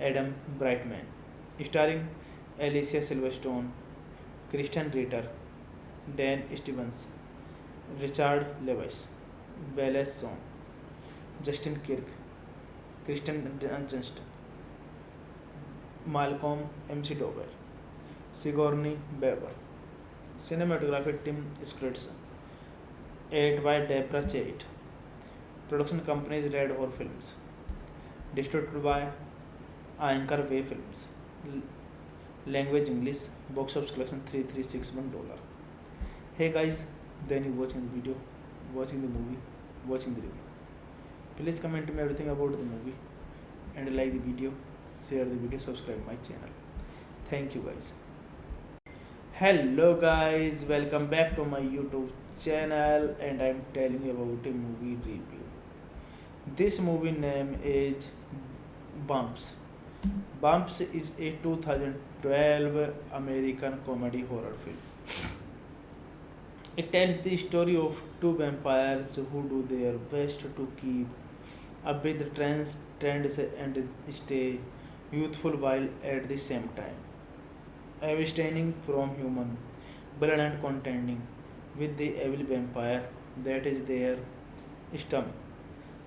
Adam Brightman, starring Alicia Silverstone, Kristen Ritter, Dan Stevens, Richard Lewis, Belle Song, Justin Kirk, Kristen Dunst, Malcolm McDowell, Sigourney Weaver. Cinematography Tim Scripts, edited by Deborah Chait. Production companies Red Horse Films. Distributed by Anchor Way Films. Language English. Box office collection $3361. Hey guys, then you watching the video, watching the movie, watching the review. Please comment me everything about the movie and like the video, share the video, subscribe my channel. Thank you guys. Hello guys, welcome back to my YouTube channel and I'm telling you about a movie review. This movie name is Bumps. Bumps is a 2012 American comedy horror film. It tells the story of two vampires who do their best to keep up with the trends and stay youthful while at the same time abstaining from human blood and contending with the evil vampire that is their stomach.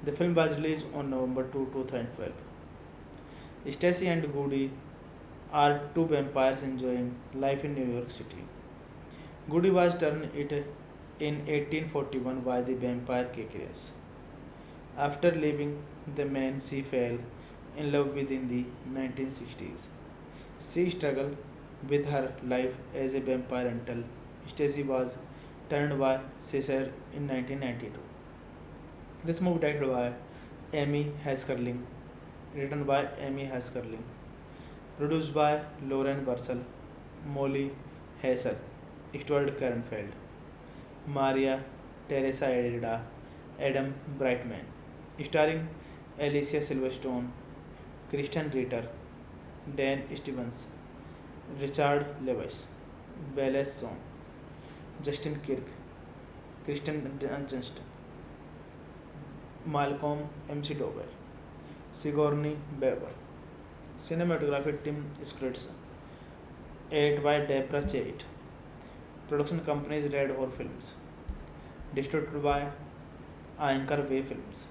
The film was released on November 2, 2012. Stacy and Goody are two vampires enjoying life in New York City. Goody was turned it in 1841 by the vampire Cacrius. After leaving the man she fell in love with in the 1960s. She struggled with her life as a vampire until Stacy was turned by Caesar in 1992. This movie directed by Amy Heskerling, written by Amy Heskerling, produced by Lauren Bursell, Molly Hassel, Stuart Kernfeld, Maria Teresa Edida, Adam Brightman, starring Alicia Silverstone, Kristen Ritter, Dan Stevens, Richard Lewis, Belle Song, Justin Kirk, Kristen Dunst, Malcolm McDowell, Sigourney Weaver. Cinematography Tim Scripts, edited by Deborah Chait. Production companies Red Horse Films. Distributed by Anchor Way Films.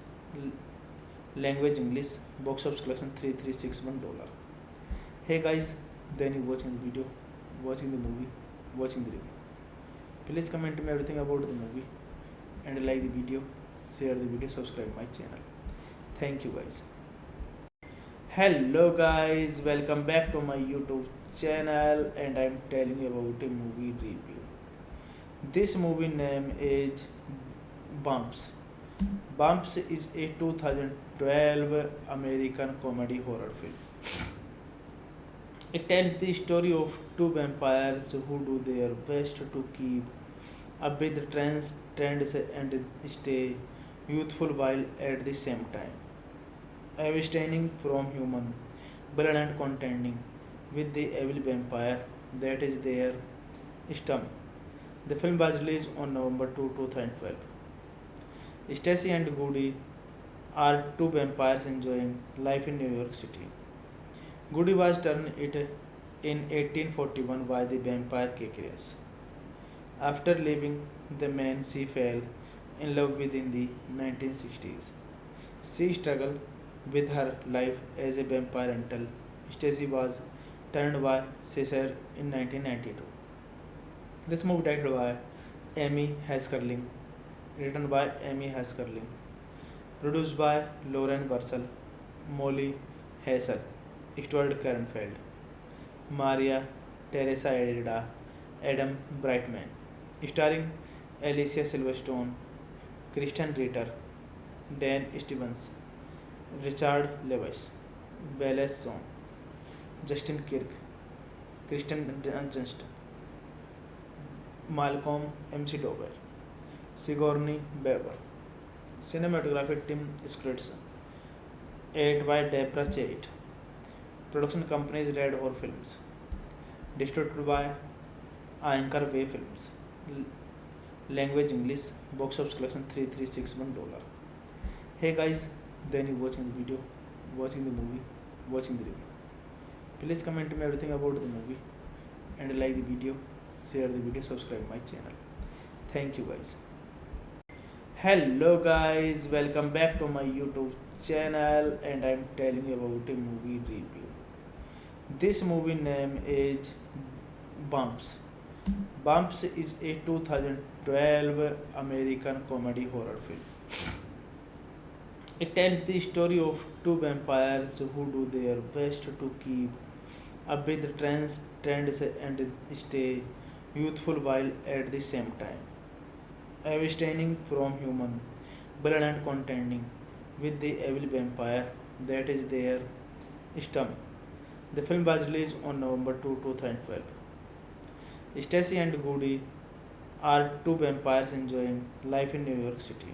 Language English. Box office collection $3361. Hey guys, then you watching the video, watching the movie, watching the review. Please comment me everything about the movie and like the video, share the video, subscribe my channel. Thank you guys. Hello guys, welcome back to my YouTube channel and I'm telling you about a movie review. This movie name is Bumps. Bumps is a 2012 American comedy horror film. It tells the story of two vampires who do their best to keep up with the trends and stay youthful while at the same time abstaining from human blood and contending with the evil vampire that is their stomach. The film was released on November 2, 2012. Stacy and Goody are two vampires enjoying life in New York City. Goody was turned it in 1841 by the vampire Kekrias. After leaving the man she fell in love with in the 1960s. She struggled with her life as a vampire until Stacy was turned by Caesar in 1992. This movie directed by Amy Haskerling, written by Amy Haskerling, produced by Lauren Bursell, Molly Hassel, Stuart Kernfeld, Maria Teresa Edida, Adam Brightman, starring Alicia Silverstone, Kristen Ritter, Dan Stevens, Richard Lewis, Belle Song, Justin Kirk, Kristen Dunst, Malcolm McDowell, Sigourney Weaver. Cinematography Tim Scripts, edited by Deborah Chait. Production company is Red Horror Films. Distributed by Anchor Way Films. Language English. Box office collection $3361. Hey guys, then you watching the video, watching the movie, watching the review. Please comment me everything about the movie and like the video, share the video, subscribe my channel. Thank you guys. Hello guys, welcome back to my YouTube channel and I'm telling you about a movie review. This movie name is Bumps. Bumps is a 2012 American comedy horror film. It tells the story of two vampires who do their best to keep up with the trends and stay youthful while at the same time abstaining from human blood and contending with the evil vampire that is their stomach. The film was released on November 2, 2012. Stacy and Goody are two vampires enjoying life in New York City.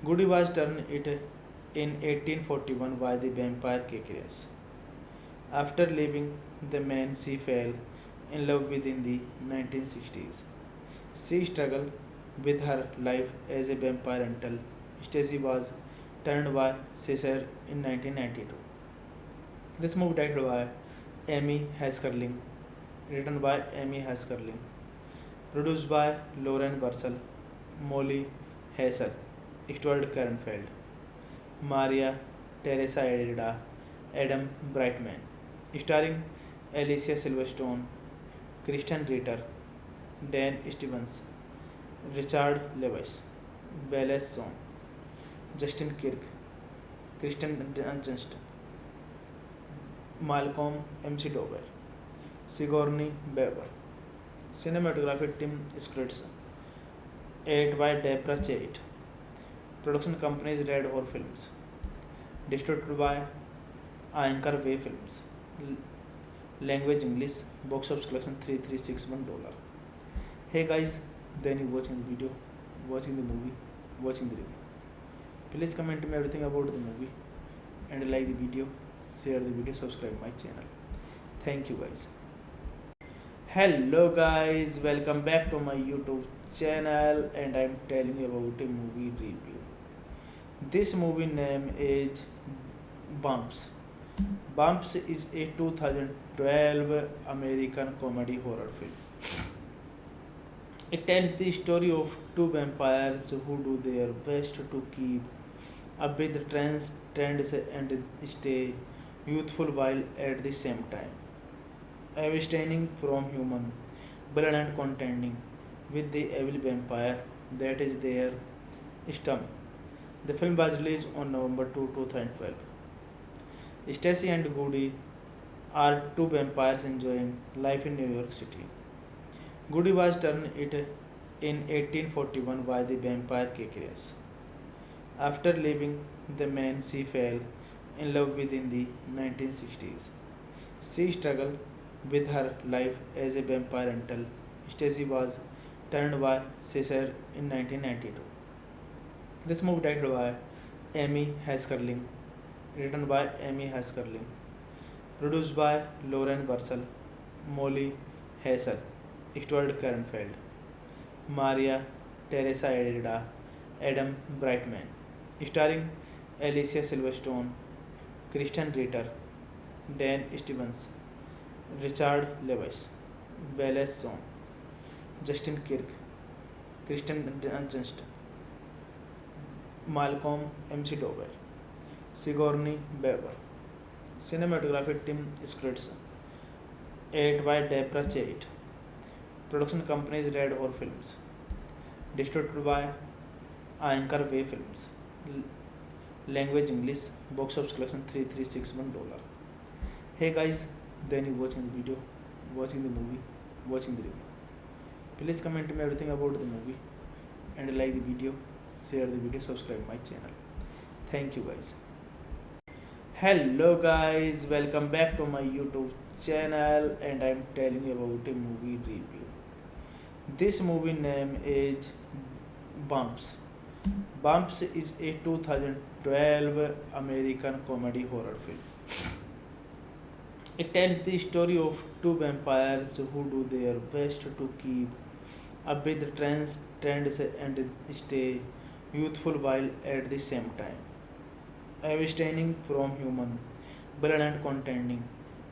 Goody was turned it in 1841 by the vampire Kekrias. After leaving the man she fell in love with in the 1960s. She struggled with her life as a vampire until Stacy was turned by Caesar in 1992. This movie directed by Amy Haskerling, written by Amy Haskerling, produced by Lauren Bursell, Molly Hassel, Stuart Kernfeld, Maria Teresa Edida, Adam Brightman, starring Alicia Silverstone, Kristen Ritter, Dan Stevens, Richard Lewis, Belle Song, Justin Kirk, Kristen Dunst, Malcolm McDowell, Sigourney Weaver. Cinematography Tim Scripts, edited by Deborah Chait. Production company is Red Horror Films. Distributed by Anchor Way Films. Language English. Box office collection $3361. Hey guys, then you watching the video, watching the movie, watching the review. Please comment me everything about the movie and like the video, share the video, subscribe my channel. Thank you guys. Hello guys, welcome back to my YouTube channel and I'm telling you about a movie review. This movie name is Bumps. Bumps is a 2012 American comedy horror film. It tells the story of two vampires who do their best to keep up with trends and stay youthful while at the same time abstaining from human blood and contending with the evil vampire that is their stem. The film was released on November 2, 2012. Stacy and Goody are two vampires enjoying life in New York City. Goody was turned it in 1841 by the vampire Kekrias. After leaving the man she fell in love with in the 1960s. She struggled with her life as a vampire until Stacy was turned by Caesar in 1992. This movie directed by Amy Haskerling, written by Amy Haskerling, produced by Lauren Bursell, Molly Hassel, Stuart Kernfeld, Maria Teresa Edida, Adam Brightman, starring Alicia Silverstone, Kristen Ritter, Dan Stevens, Richard Lewis, Belle Song, Justin Kirk, Kristen Dunst, Malcolm McDowell, Sigourney Weaver. Cinematography Tim Scritch, edited by Deborah Chait. Production companies Red Horse Films. Distributed by Anchor Way Films. Language English. Box office collection $3361. Hey guys, then you watching the video, watching the movie, watching the review. Please comment me everything about the movie and like the video, share the video, subscribe my channel. Thank you guys. Hello guys, welcome back to my YouTube channel and I'm telling you about a movie review. This movie name is Bumps. Bumps is a 2012 American comedy horror film. It tells the story of two vampires who do their best to keep up with the trends and stay youthful while at the same time abstaining from human blood and contending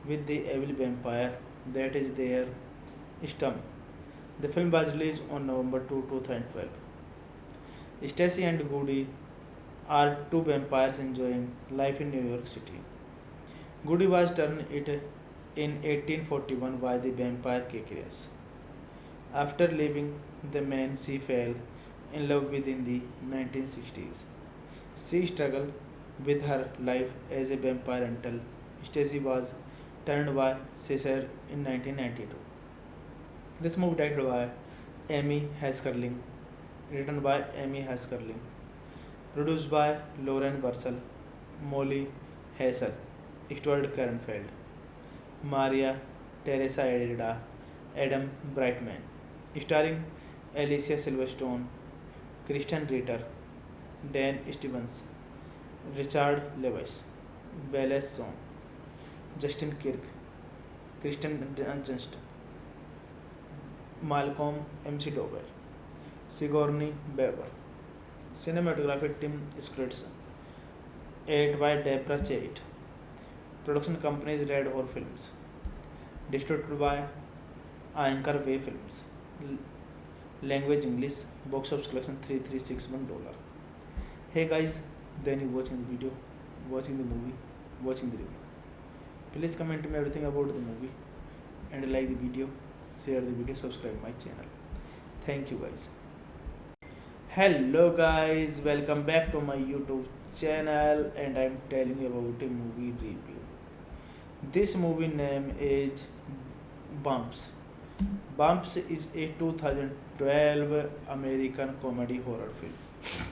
with the evil vampire that is their stem. The film was released on November 2, 2012. Stacy and Goody are two vampires enjoying life in New York City. Goody was turned it in 1841 by the vampire Kekrias. After leaving the man she fell in love with in the 1960s. She struggled with her life as a vampire until Stacy was turned by Caesar in 1992. This movie directed by Amy Haskerling, written by Amy Haskerling, produced by Lauren Bursell, Molly Hassel, Stuart Kernfeld, Maria Teresa Edida, Adam Brightman, starring Alicia Silverstone, Kristen Ritter, Dan Stevens, Richard Lewis, Belle Song, Justin Kirk, Kristen Dunst, Malcolm McDowell, Sigourney Weaver. Cinematography Tim Scritch, edited by Deborah Chait. Production companies Red Horse Films. Distributed by Anchor Way Films. Language English. Box office collection $3361. Hey guys, then you watching the video, watching the movie, watching the review. Please comment me everything about the movie and like the video, share the video, subscribe my channel. Thank you guys. Hello guys, welcome back to my YouTube channel and I'm telling you about a movie review. This movie name is Bumps. Bumps is a 2012 American comedy horror film.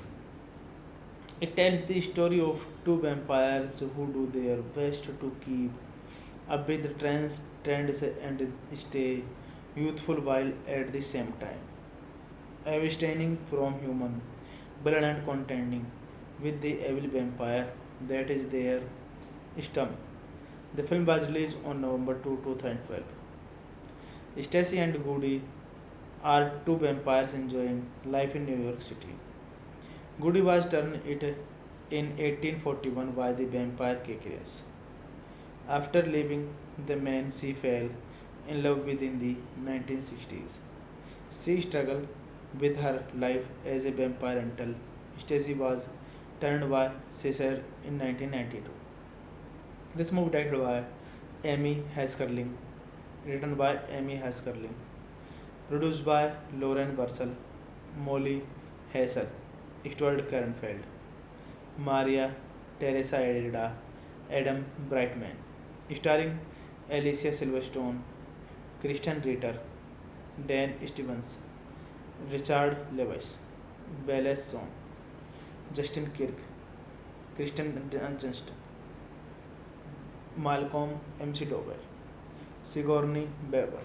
It tells the story of two vampires who do their best to keep up with the trends and stay youthful while at the same time abstaining from human blood and contending with the evil vampire that is their stem. The film was released on November 2, 2012. Stacy and Goody are two vampires enjoying life in New York City. Goody was turned it in 1841 by the vampire Kekrias. After leaving the man she fell in love with in the 1960s. She struggled with her life as a vampire until Stacy was turned by Caesar in 1992. This movie directed by Amy Heskerling, written by Amy Heskerling, produced by Lauren Bursell, Molly Hassel, Stuart Kernfeld, Maria Teresa Edida, Adam Brightman, starring Alicia Silverstone, Christian Ritter, Dan Stevens, Richard Lewis, Belle Song, Justin Kirk, Kristen Dunst, Malcolm McDowell, Sigourney Weaver.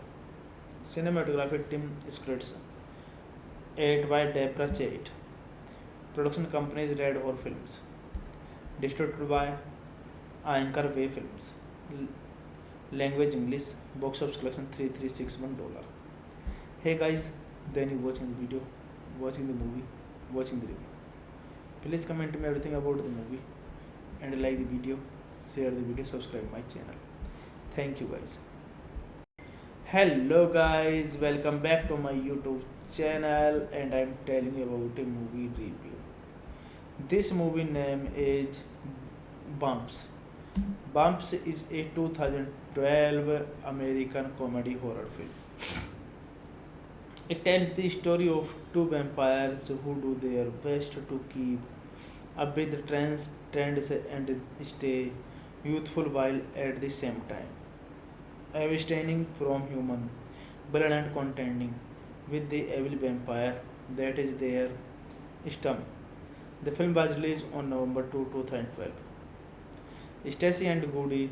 Cinematography Tim Scripts, edited by Deborah Chait. Production companies Red Horse Films. Distributed by Anchor Way Films. Language English. Box office collection $3361. Hey guys, then you watching the video, watching the movie, watching the review. Please comment me everything about the movie and like the video, share the video, subscribe my channel. Thank you guys. Hello guys, welcome back to my YouTube channel and I'm telling you about a movie review. This movie name is Bumps. Bumps is a 2012 American comedy horror film. It tells the story of two vampires who do their best to keep up with the trends and stay youthful while at the same time abstaining from human blood and contending with the evil vampire that is their stomach. The film was released on November 2, 2012. Stacy and Goody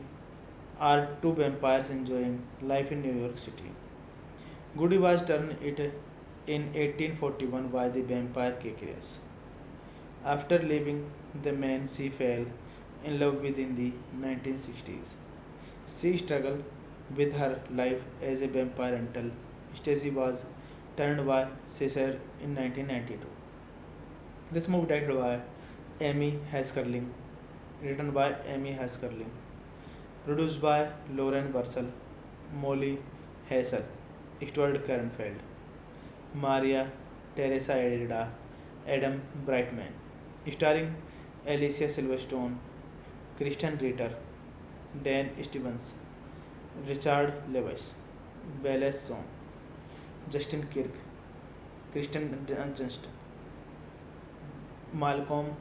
are two vampires enjoying life in New York City. Goody was turned it in 1841 by the vampire Caecilius. After leaving the man she fell in love with in the 1960s. She struggled with her life as a vampire until Stacy was turned by Caesar in 1992. This movie directed by Amy Heskerling, written by Amy Heskerling, produced by Lauren Bursell, Molly Hassel, Stuart Kernfeld, Maria Teresa Edida, Adam Brightman, starring Alicia Silverstone, Christian Ritter, Dan Stevens, Richard Lewis, Belle Song, Justin Kirk, Kristen Dunst, Malcolm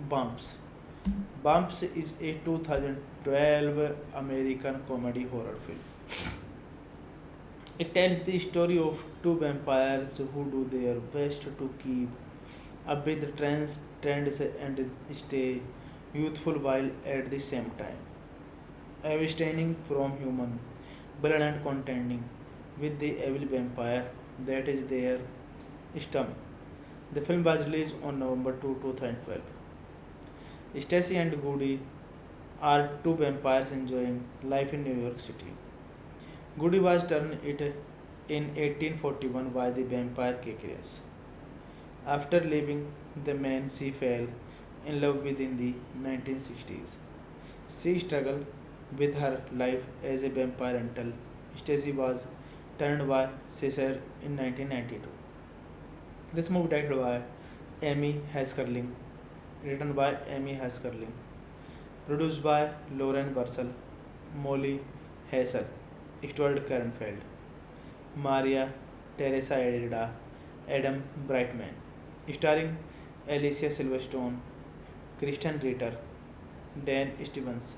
Bumps. Bumps is a 2012 American comedy horror film. It tells the story of two vampires who do their best to keep up with the trends and stay youthful while at the same time abstaining from human blood and contending with the evil vampire that is their stomach. The film was released on November 2, 2012. Stacy and Goody are two vampires enjoying life in New York City. Goody was turned it in 1841 by the vampire Caecilius. After leaving the man she fell in love with in the 1960s. She struggled with her life as a vampire until Stacy was turned by Caesar in 1992. This movie directed by Amy Heskerling, written by Amy Heskerling, produced by Lauren Bursell, Molly Hassel, Stuart Kernfeld, Maria Teresa Edida, Adam Brightman, starring Alicia Silverstone, Christian Ritter, Dan Stevens,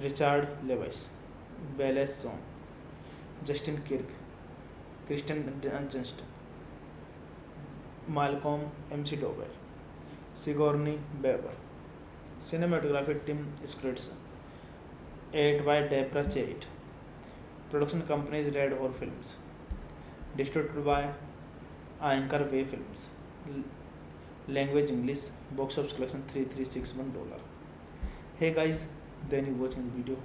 Richard Lewis, Belle Song, Justin Kirk, Kristen Dunst, Malcolm McDowell, Sigourney Weaver. Cinematography Tim Scripts, Aired by Deborah Chait. Production company is Red Horse Films. Distributed by Anchor Way Films. Language English. Box office collection $3361. Hey guys, then you watching the video,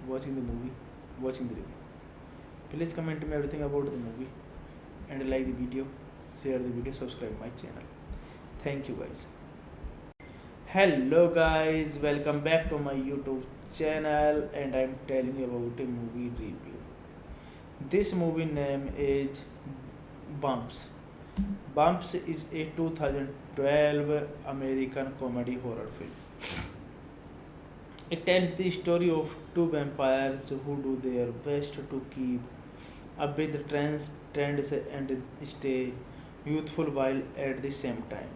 watching the movie, watching the review. Please comment me everything about the movie and like the video, share the video, subscribe my channel. Thank you guys. Hello guys, welcome back to my YouTube channel and I'm telling you about a movie review. This movie name is Bumps. Bumps is a 2012 American comedy horror film. It tells the story of two vampires who do their best to keep up with the trends and stay youthful while at the same time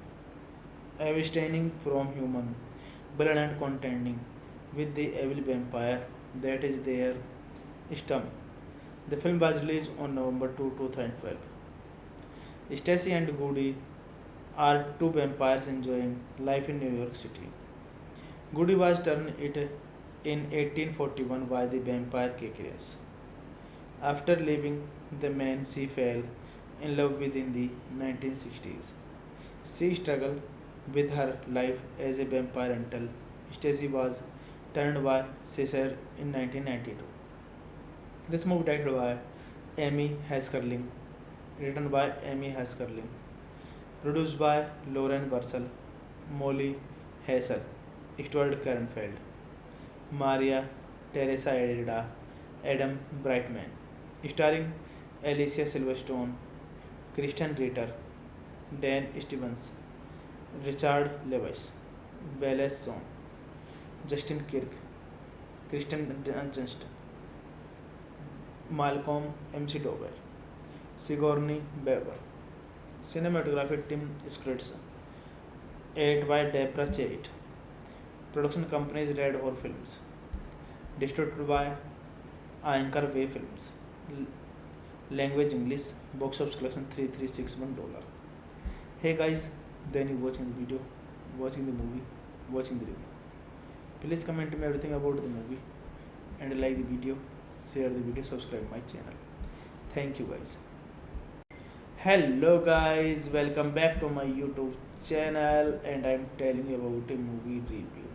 abstaining from human blood and contending with the evil vampire that is their stem. The film was released on November 2, 2012. Stacy and Goody are two vampires enjoying life in New York City. Goody was turned it in 1841 by the vampire Cacrius. After leaving the man she fell in love with in the 1960s. She struggled with her life as a vampire until Stacy was turned by Caesar in 1992. This movie directed by Amy Haskerling, written by Amy Haskerling, produced by Lauren Bursell, Molly Hassel, Stuart Kernfeld, Maria Teresa Edida, Adam Brightman, starring Alicia Silverstone, Kristen Ritter, Dan Stevens, Richard Lewis, Belle Song, Justin Kirk, Kristen Dunst, Malcolm McDowell, Sigourney Weaver. Cinematography Tim Scritch, edited by Deborah Chait. Production company is Red Horse Films. Distributed by Anchor Way Films. Language English. Box office collection $3361. Hey guys, then you watching the video, watching the movie, watching the review. Please comment me everything about the movie and like the video, share the video, subscribe my channel. Thank you guys. Hello guys, welcome back to my YouTube channel and I'm telling you about a movie review.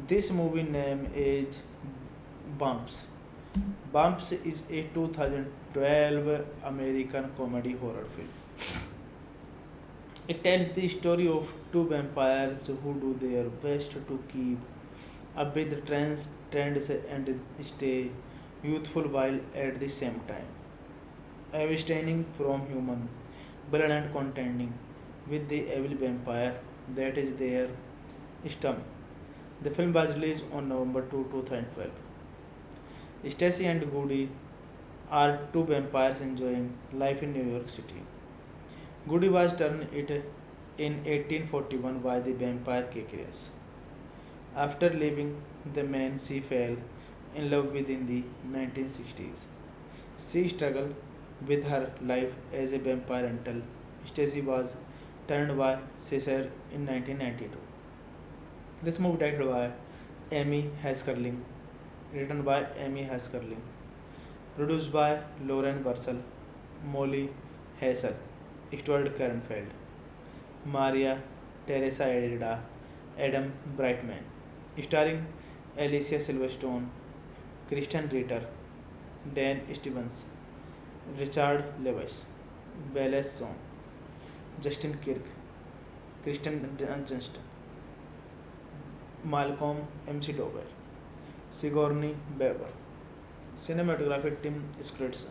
This movie name is Bumps. Bumps is a 2012 American comedy horror film. It tells the story of two vampires who do their best to keep up with the trends and stay youthful while at the same time abstaining from human blood and contending with the evil vampire that is their stem. The film was released on November 2, 2012. Stacy and Goody are two vampires enjoying life in New York City. Goody was turned it in 1841 by the vampire Cacrius. After leaving the man she fell in love with in the 1960s. She struggled with her life as a vampire until Stacy was turned by Caesar in 1992. This movie directed by Amy Haskerling, written by Amy Haskerling, produced by Lauren Bursell, Molly Hassel, Stuart Kernfeld, Maria Teresa Edida, Adam Brightman, starring Alicia Silverstone, Kristen Ritter, Dan Stevens, Richard Lewis, Belle Song, Justin Kirk, Kristen Dunst, Malcolm McDowell, Sigourney Weaver. Cinematography Tim Scritch,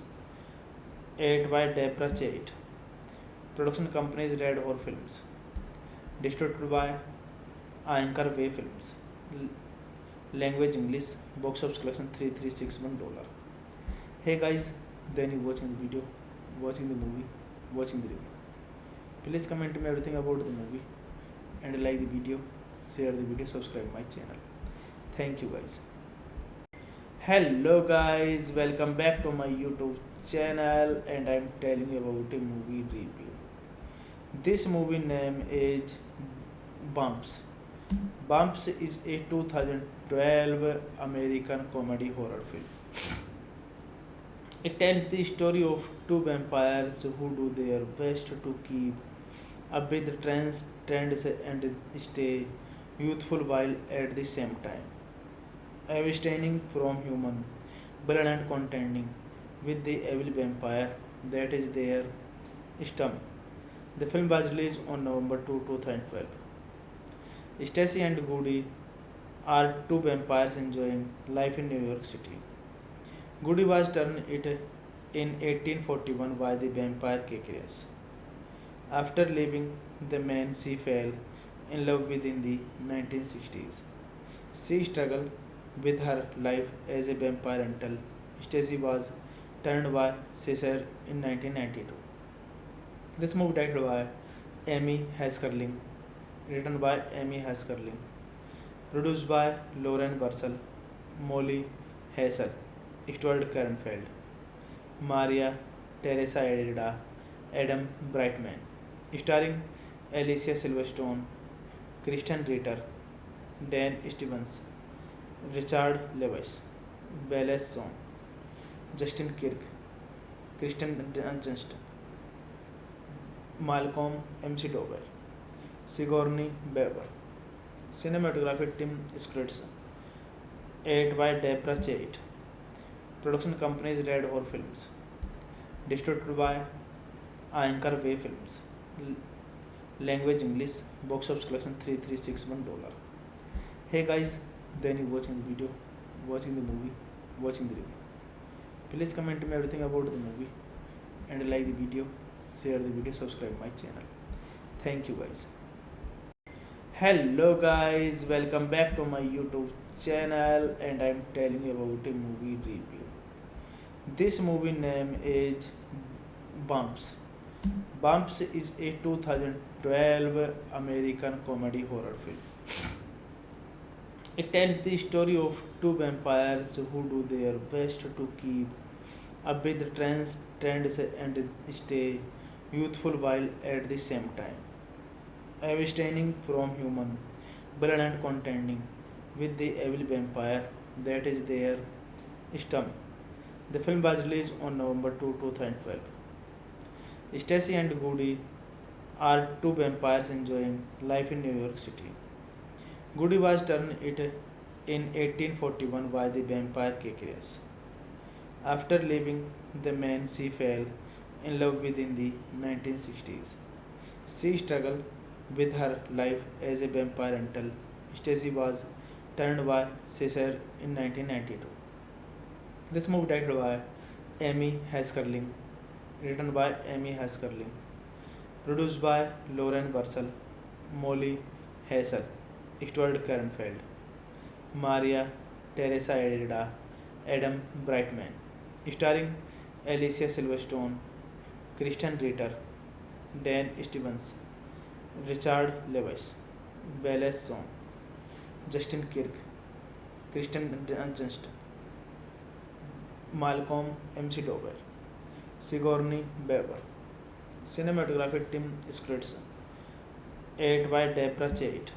edited by Deborah Chait. Production company is Red Horse Films. Distributed by Anchor Way Films. Language English. Box office collection $3361. Hey guys, then you watching the video, watching the movie, watching the review. Please comment me everything about the movie and like the video, share the video, subscribe my channel. Thank you guys. Hello guys, welcome back to my YouTube channel and I'm telling you about a movie review. This movie name is Bumps. Bumps is a 2012 American comedy horror film. It tells the story of two vampires who do their best to keep up with trends and stay youthful while at the same time abstaining from human blood and contending with the evil vampire that is their stomach. The film was released on November 2, 2012. Stacy and Goody are two vampires enjoying life in New York City. Goody was turned it in 1841 by the vampire Kekrias. After leaving the man she fell in love with in the 1960s. She struggled with her life as a vampire until Stacy was turned by Caesar in 1992. This movie directed by Amy Haskerling, written by Amy Haskerling, produced by Lauren Bursell, Molly Hassel, Stuart Kernfeld, Maria Teresa Edida, Adam Brightman, starring Alicia Silverstone, Kristen Ritter, Dan Stevens, Richard Lewis, Belle Song, Justin Kirk, Kristen Johnston, Malcolm McDowell, Sigourney Weaver. Cinematography Tim Scripts, edited by Deborah Chait. Production companies Red Horse Films. Distributed by Anchor Way Films. Language English. Box office collection $3361. Hey guys, then you watching the video, watching the movie, watching the review. Please comment me everything about the movie and like the video, share the video, subscribe my channel. Thank you guys. Hello guys, welcome back to my YouTube channel and I'm telling you about a movie review. This movie name is Bumps. Bumps is a 2012 American comedy horror film. It tells the story of two vampires who do their best to keep up with trends and stay youthful while at the same time abstaining from human blood and contending with the evil vampire that is their stomach. The film was released on November 2, 2012. Stacy and Goody are two vampires enjoying life in New York City. Goody was turned it in 1841 by the vampire Kekrias. After leaving the man she fell in love with in the 1960s. She struggled with her life as a vampire until Stacy was turned by Caesar in 1992. This movie directed by Amy Haskerling, written by Amy Haskerling, produced by Lauren Bursell, Molly Hassel, Stuart Kernfeld, Maria Teresa Edida, Adam Brightman, starring Alicia Silverstone, Kristen Ritter, Dan Stevens, Richard Lewis, Belle Song, Justin Kirk, Kristen Johnston, Malcolm McDowell, Sigourney Weaver. Cinematography Tim Scripts, edited by Deborah Chait.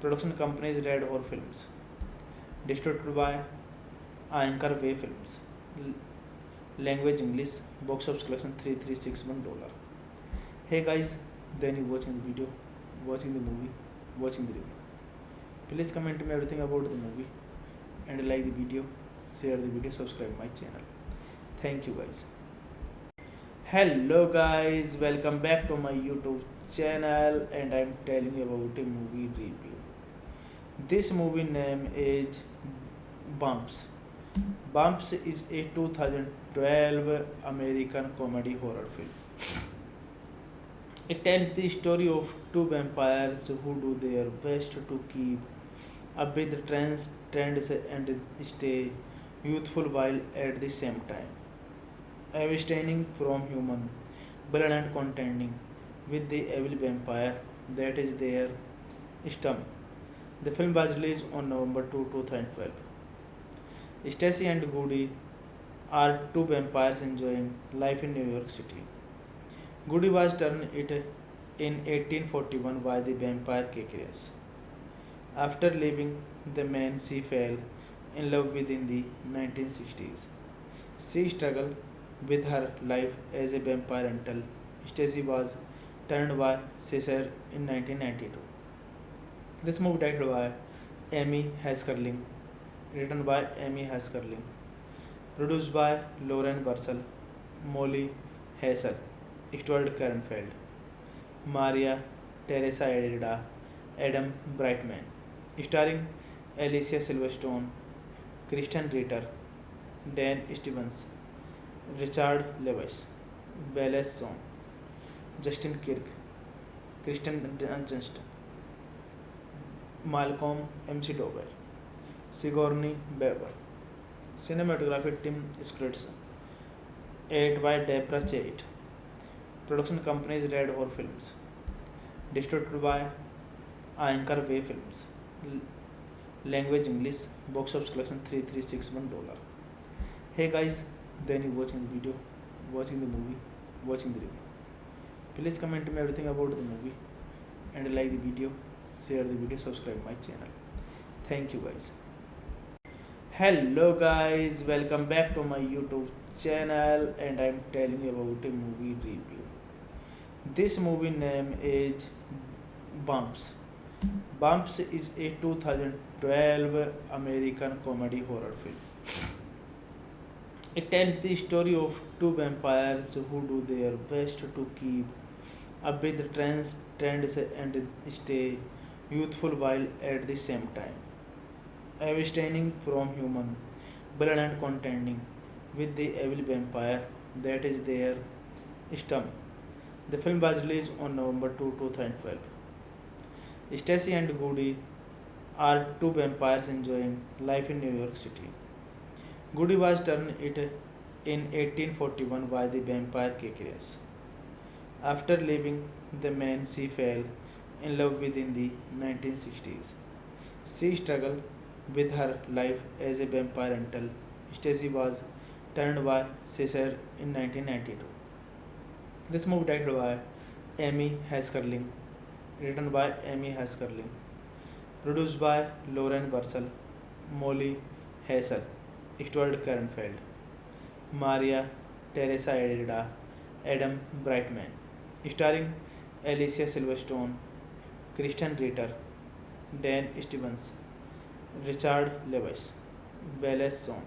Production companies Red Horse Films. Distributed by Anchor Way Films. Language English. Box office collection $3361. Hey guys, then you watching the video, watching the movie, watching the review. Please comment me everything about the movie and like the video, share the video, subscribe my channel. Thank you guys. Hello guys, welcome back to my YouTube channel and I'm telling you about a movie review. This movie name is Bumps. Bumps is a 2012 American comedy horror film. It tells the story of two vampires who do their best to keep up with trends and stay youthful while at the same time abstaining from human blood and contending with the evil vampire that is their stomach. The film was released on November 2, 2012. Stacy and Goody are two vampires enjoying life in New York City. Goody was turned it in 1841 by the vampire Kekrias. After leaving the man she fell in love with in the 1960s. She struggled with her life as a vampire until Stacy was turned by Caesar in 1992. This movie directed by Amy Haskerling, written by Amy Haskerling, produced by Lauren Bursell, Molly Hassel, Stuart Kernfeld, Maria Teresa Edida, Adam Brightman, starring Alicia Silverstone, Kristen Ritter, Dan Stevens, Richard Lewis, Belle Song, Justin Kirk, Kristen Dunst, Malcolm McDowell, Sigourney Weaver. Cinematography Tim Scripts, edited by Deborah Chait. Production companies Red Horse Films. Distributed by Anchor Way Films. Language English. Box office collection $3361. Hey guys, then you watching the video, watching the movie, watching the review. Please comment me everything about the movie and like the video, share the video, subscribe my channel. Thank you guys. Hello guys, welcome back to my YouTube channel and I'm telling you about a movie review. This movie name is Bumps. Bumps is a 2012 American comedy horror film. It tells the story of two vampires who do their best to keep up with the trends and stay youthful while at the same time abstaining from human blood and contending with the evil vampire that is their stem. The film was released on November 2, 2012. Stacy and Goody are two vampires enjoying life in New York City. Goody was turned it in 1841 by the vampire Cacrius. After leaving the man she fell in love with in the 1960s. She struggled with her life as a vampire until Stacy was turned by Caesar in 1992. This movie directed by Amy Haskerling, written by Amy Haskerling, produced by Lauren Bursell, Molly Hassel, Stuart Kernfeld, Maria Teresa Edida, Adam Brightman, starring Alicia Silverstone, Kristen Ritter, Dan Stevens, Richard Lewis, Belle Song,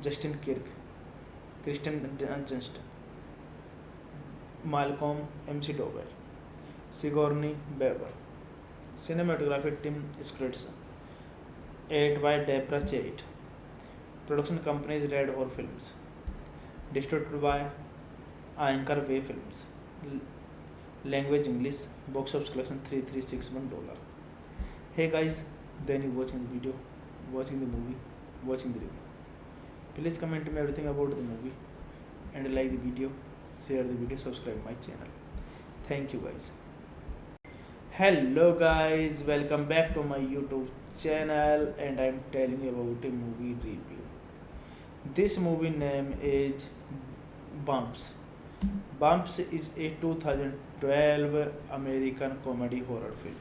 Justin Kirk, Kristen Dunst, Malcolm McDowell, Sigourney Weaver. Cinematography Tim Scripts, edited by Deborah Chait. Production companies Red Horse Films. Distributed by Anchor Way Films. Language English. Box office collection $3361. Hey guys, then you watching the video, watching the movie, watching the review. Please comment me everything about the movie and like the video, share the video, subscribe my channel. Thank you guys. Hello guys, welcome back to my YouTube channel and I'm telling you about a movie review. This movie name is Bumps. Bumps is a 2012 American comedy horror film.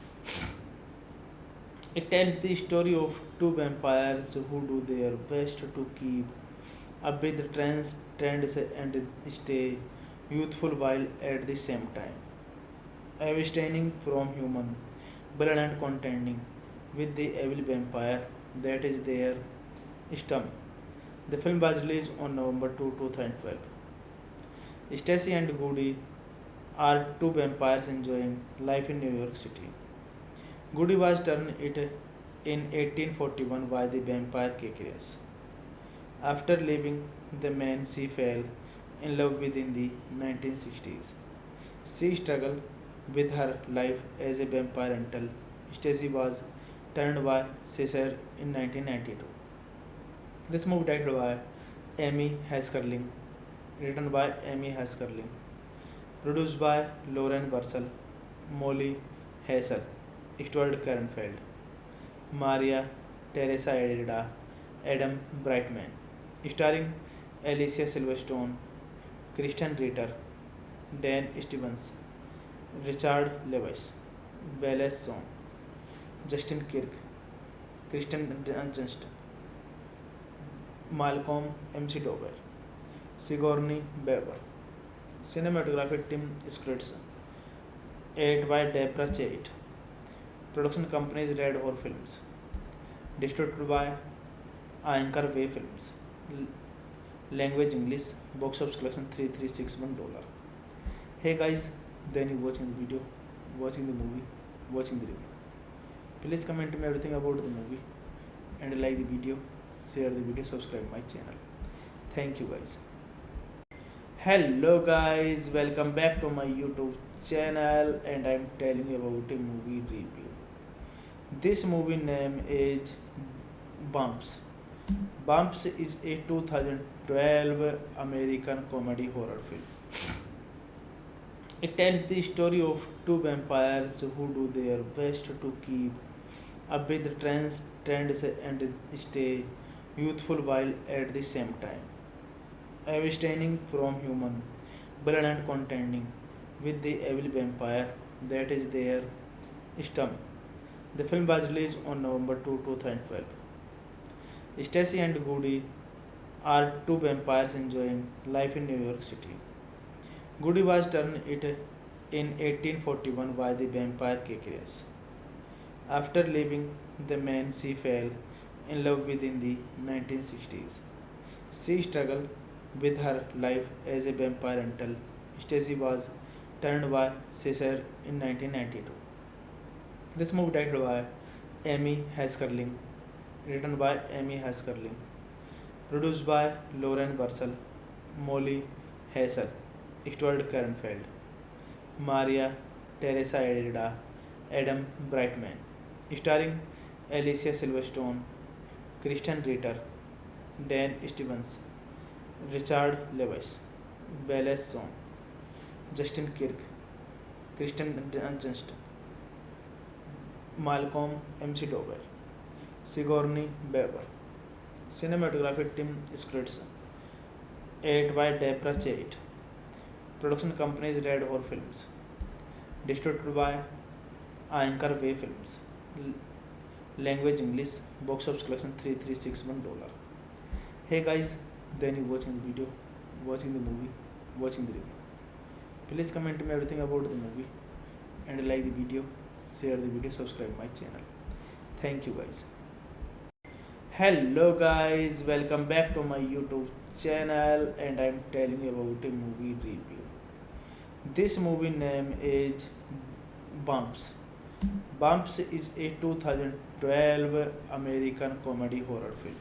It tells the story of two vampires who do their best to keep up with the trends and stay youthful while at the same time abstaining from human blood and contending with the evil vampire that is their stem. The film was released on November 2, 2012. Stacy and Goody are two vampires enjoying life in New York City. Goody was turned it in 1841 by the vampire Cacrius. After leaving the man she fell in love with in the 1960s. She struggled with her life as a vampire until Stacy was turned by Caesar in 1992. This movie directed by Amy Haskerling, written by Amy Haskerling, produced by Lauren Bursell, Molly Hassel, Stuart Kernfeld, Maria Teresa Edida, Adam Brightman, starring Alicia Silverstone, Kristen Ritter, Dan Stevens, Richard Lewis, Belle Song, Justin Kirk, Kristen Dunst, Malcolm McDowell, Sigourney Weaver. Cinematography Tim Scripts, edited by Deborah Chait. Production companies Red Horse Films. Distributed by Anchor Way Films. Language English. Box office collection $3361. Hey guys, then you watching the video, watching the movie, watching the review. Please comment me everything about the movie and like the video, share the video, subscribe my channel. Thank you guys. Hello guys, welcome back to my YouTube channel and I'm telling you about a movie review. This movie name is Bumps. Bumps is a 2012 American comedy horror film. It tells the story of two vampires who do their best to keep up with the trends and stay youthful while at the same time abstaining from human blood and contending with the evil vampire that is their stomach. The film was released on November 2, 2012. Stacy and Goody are two vampires enjoying life in New York City. Goody was turned it in 1841 by the vampire Kekrias. After leaving the man she fell in love with in the 1960s. She struggled with her life as a vampire until Stacy was turned by Caesar in 1992. This movie directed by Amy Haskerling, written by Amy Haskerling, produced by Lauren Bursell, Molly Hassel, Stuart Kernfeld, Maria Teresa Edida, Adam Brightman, starring Alicia Silverstone, Kristen Ritter, Dan Stevens, Richard Lewis, Bella Swan, Justin Kirk, Kristen Dunst, Malcolm McDowell, Sigourney Weaver. Cinematography Tim Scripts, edited by Deborah Chait. Production companies Red Horse Films. Distributed by Anchor Way Films. Language English. Box office collection $3361. Hey guys, then you watching the video, watching the movie, watching the review. Please comment me everything about the movie and like the video, share the video, subscribe my channel. Thank you guys. Hello guys, welcome back to my YouTube channel and I'm telling you about a movie review. This movie name is Bumps. Bumps is a 2012 American comedy horror film.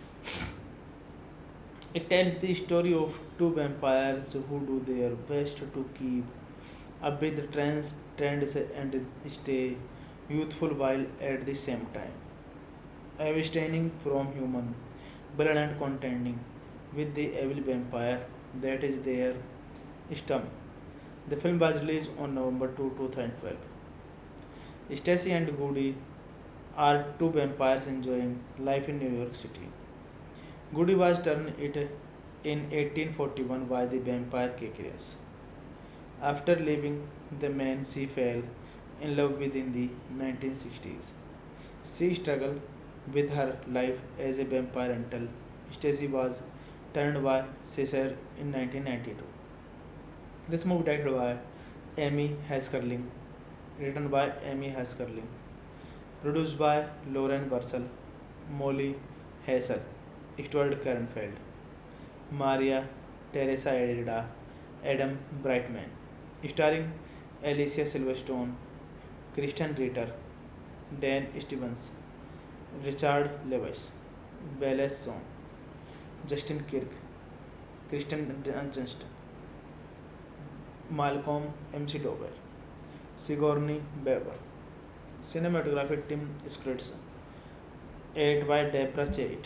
It tells the story of two vampires who do their best to keep up with the trends and stay youthful while at the same time abstaining from human blood and contending with the evil vampire that is their stomach. The film was released on November 2, 2012. Stacy and Goody are two vampires enjoying life in New York City. Goody was turned it in 1841 by the vampire Kekrias. After leaving the man she fell in love with in the 1960s. She struggled with her life as a vampire until Stacy was turned by Caesar in 1992. This movie directed by Amy Haskerling, written by Amy Haskerling, produced by Lauren Bursell, Molly Hassel, Stuart Kernfeld, Maria Teresa Edida, Adam Brightman, starring Alicia Silverstone, Kristen Ritter, Dan Stevens, Richard Lewis, Bella Swan, Justin Kirk, Kristen Dunst, Malcolm McDowell, Sigourney Weaver. Cinematography Tim Scripts, edited by Deborah Chait.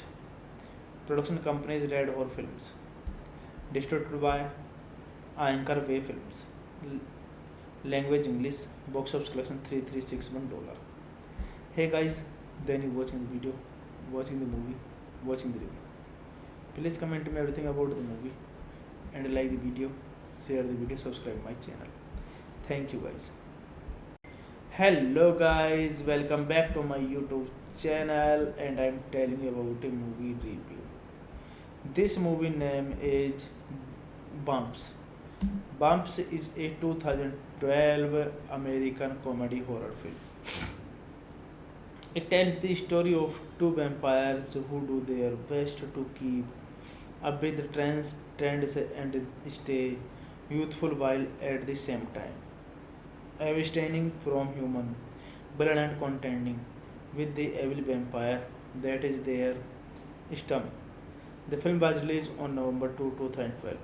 Production companies Red Horse Films. Distributed by Anchor Way Films. Language English. Box office collection $3361. Hey guys, then you watching the video, watching the movie, watching the review. Please comment me everything about the movie and like the video, share the video, subscribe my channel. Thank you guys. Hello guys, welcome back to my YouTube channel and I'm telling you about a movie review. This movie name is Bumps. Bumps is a 2012 American comedy horror film. It tells the story of two vampires who do their best to keep up with the trends and stay youthful while at the same time abstaining from human blood and contending with the evil vampire that is their stomach. The film was released on November 2, 2012.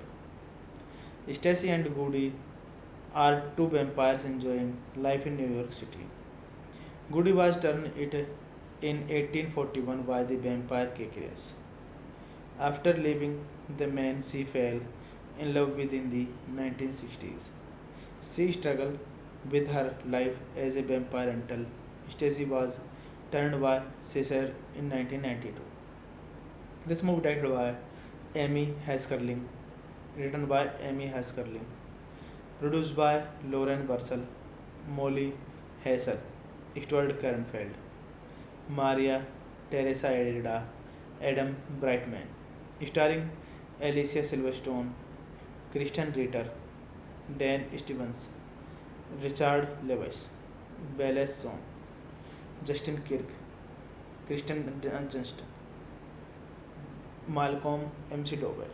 Stacy and Goody are two vampires enjoying life in New York City. Goody was turned it in 1841 by the vampire Kekres. After leaving the man she fell in love with in the 1960s. She struggled with her life as a vampire until Stacy was turned by Caesar in 1992. This movie directed by Amy Haskerling, written by Amy Haskerling, produced by Lauren Bursell, Molly Hassel, Stuart Kernfeld, Maria Teresa Edida, Adam Brightman, starring Alicia Silverstone, Kristen Ritter, Dan Stevens, Richard Lewis, Belle Song, Justin Kirk, Kristen Johnston, Malcolm McDowell,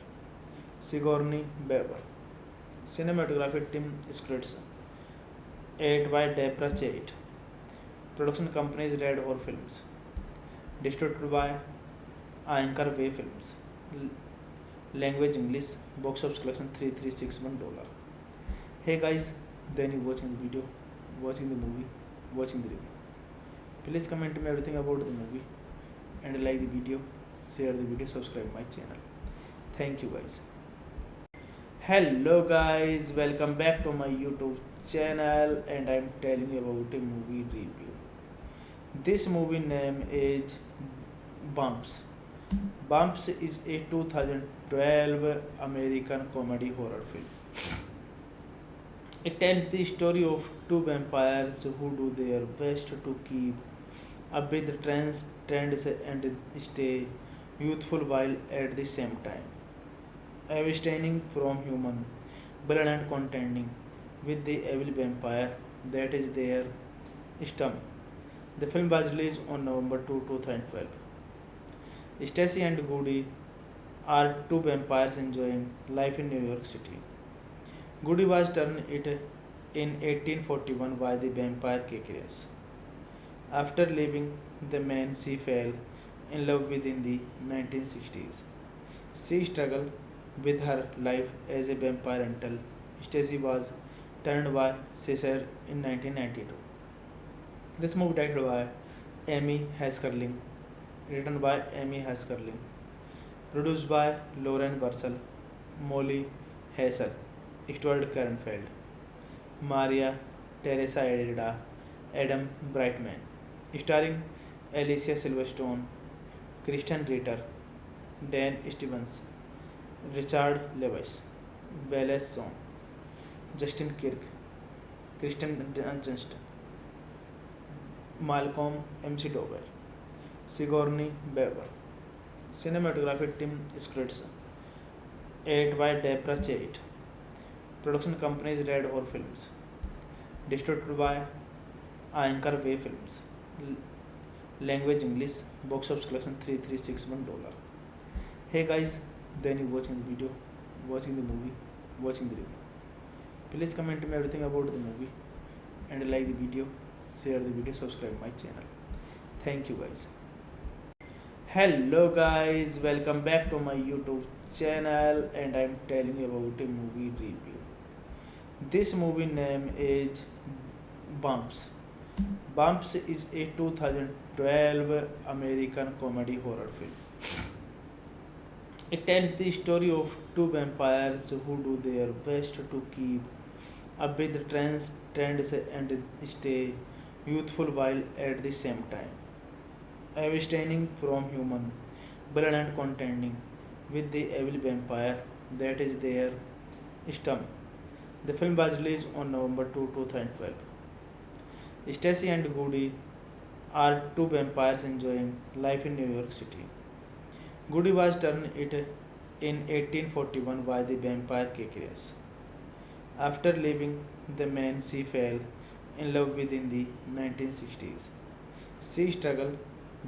Sigourney Weaver. Cinematography Tim Scripts, edited by Deborah Chait. Production companies Red Horse Films. Distributed by Anchor Way Films. Language English. Box office collection $3361. Hey guys, then you watching the video, watching the movie, watching the review. Please comment me everything about the movie and like the video, share the video, subscribe my channel. Thank you guys. Hello guys, welcome back to my YouTube channel and I'm telling you about a movie review. This movie name is Bumps. Bumps is a 2012 American comedy horror film. It tells the story of two vampires who do their best to keep up with the trends and stay youthful while at the same time abstaining from human blood and contending with the evil vampire that is their stomach. The film was released on November 2, 2012. Stacy and Goody are two vampires enjoying life in New York City. Goody was turned it in 1841 by the vampire Kekres. After leaving the man she fell in love with in the 1960s. She struggled with her life as a vampire until Stacy was turned by Caesar in 1992. This movie directed by Amy Haskerling, written by Amy Haskerling, produced by Lauren Bursell, Molly Hassel, Stuart Kernfeld, Maria Teresa Edida, Adam Brightman, starring Alicia Silverstone, Kristen Ritter, Dan Stevens, Richard Lewis, Belle Song, Justin Kirk, Kristen Johnston, Malcolm McDowell, Sigourney Weaver. Cinematography Tim Scripts, edited by Deborah Chait. Production companies Red Horse Films. Distributed by Anchor Way Films. Language English. Box office collection $3361. Hey guys, then you watching the video, watching the movie, watching the review. Please comment me everything about the movie and like the video, share the video, subscribe my channel. Thank you guys. Hello guys, welcome back to my YouTube channel and I'm telling you about a movie review. This movie name is Bumps. Bumps is a 2012 American comedy horror film. It tells the story of two vampires who do their best to keep up with the trends and stay youthful while at the same time abstaining from human blood and contending with the evil vampire that is their stomach. The film was released on November 2, 2012. Stacy and Goody are two vampires enjoying life in New York City. Goody was turned it in 1841 by the vampire Kekrias. After leaving the man, she fell in love with in the 1960s. She struggled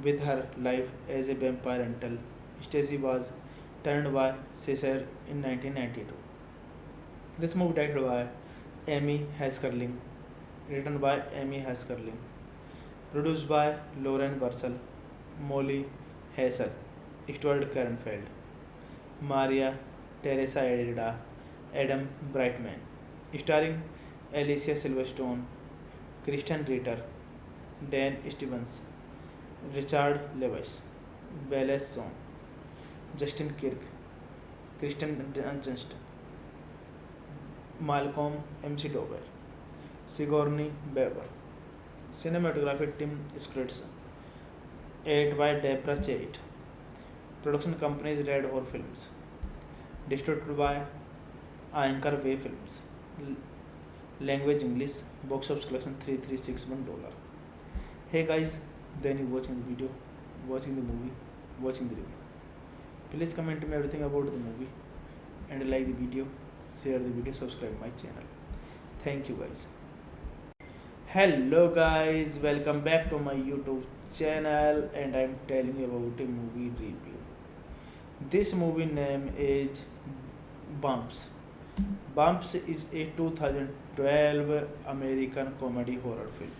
with her life as a vampire until Stacy was turned by Caesar in 1992. This movie directed by Amy Haskerling, written by Amy Haskerling, produced by Lauren Bursell, Molly Hassel, Stuart Kernfeld, Maria Teresa Edida, Adam Brightman, starring Alicia Silverstone, Kristen Ritter, Dan Stevens, Richard Lewis, Belle Song, Justin Kirk, Kristen Dunst, Malcolm McDowell, Sigourney Weaver. Cinematography Tim Scripts, edited by Deborah Chait. Production companies Red Horse Films. Distributed by Anchor Way Films. Language English. Box office collection $3361. Hey guys, then you watching the video, watching the movie, watching the review. Please comment me everything about the movie and like the video, share the video, subscribe my channel. Thank you guys. Hello guys, welcome back to my YouTube channel and I'm telling you about a movie review. This movie name is Bumps. Bumps is a 2012 American comedy horror film.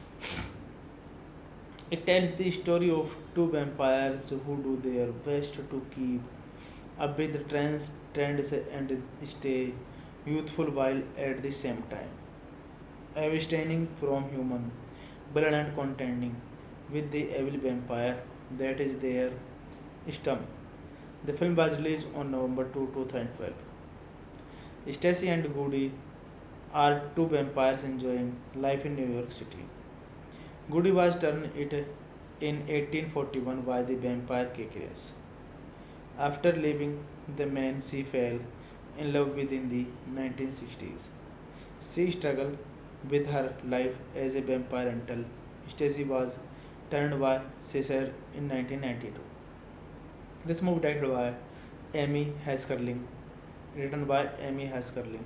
It tells the story of two vampires who do their best to keep up with the trends and stay youthful while at the same time abstaining from human blood and contending with the evil vampire that is their stomach. The film was released on November 2, 2012. Stacy and Goody are two vampires enjoying life in New York City. Goody was turned it in 1841 by the vampire Kekrias. After leaving the man, she fell in love with in the 1960s. She struggled with her life as a vampire until Stacy was turned by Caesar in 1992. This movie directed by Amy Haskerling, written by Amy Haskerling,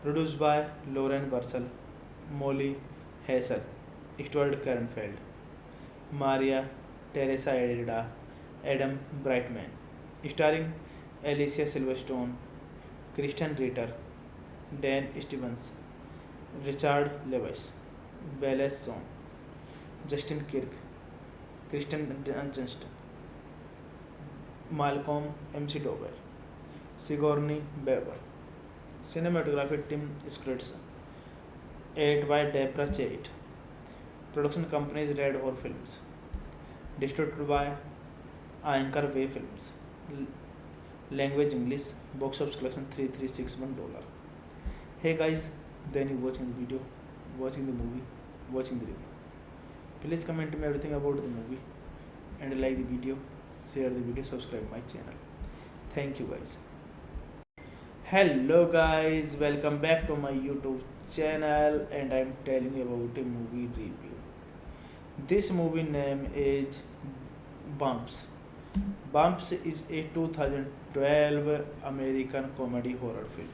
produced by Lauren Bursell, Molly Hassel, Stuart Kernfeld, Maria Teresa Edida, Adam Brightman, starring Alicia Silverstone, Kristen Ritter, Dan Stevens, Richard Lewis, Belle Song, Justin Kirk, Kristen Dunst, Malcolm McDowell, Sigourney Weaver. Cinematography Tim Scripts, edited by Deborah Chait. Production companies Red Horse Films. Distributed by Anchor Way Films. Language English. Box office collection $3361. Hey guys, then you watching the video, watching the movie, watching the review. Please comment me everything about the movie and like the video, share the video, subscribe my channel. Thank you guys. Hello guys, welcome back to my YouTube channel and I'm telling you about a movie review. This movie name is Bumps. Bumps is a 2012 American comedy horror film.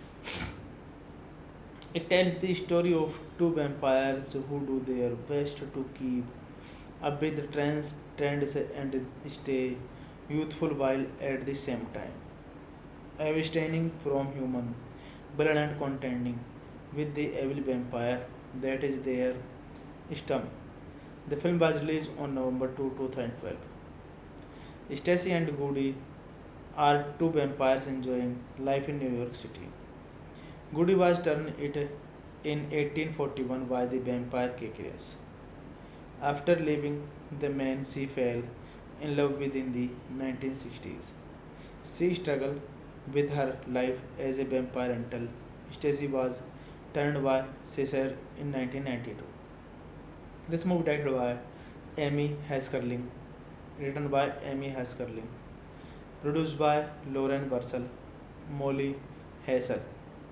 It tells the story of two vampires who do their best to keep up with the trends and stay youthful while at the same time abstaining from human blood and contending with the evil vampire that is their stomach. The film was released on November 2, 2012. Stacy and Goody are two vampires enjoying life in New York City. Goody was turned it in 1841 by the vampire Kekrias. After leaving the man, she fell in love with in the 1960s. She struggled with her life as a vampire until Stacy was turned by Caesar in 1992. This movie directed by Amy Haskerling, written by Amy Haskerling, produced by Lauren Bursell, Molly Hassel,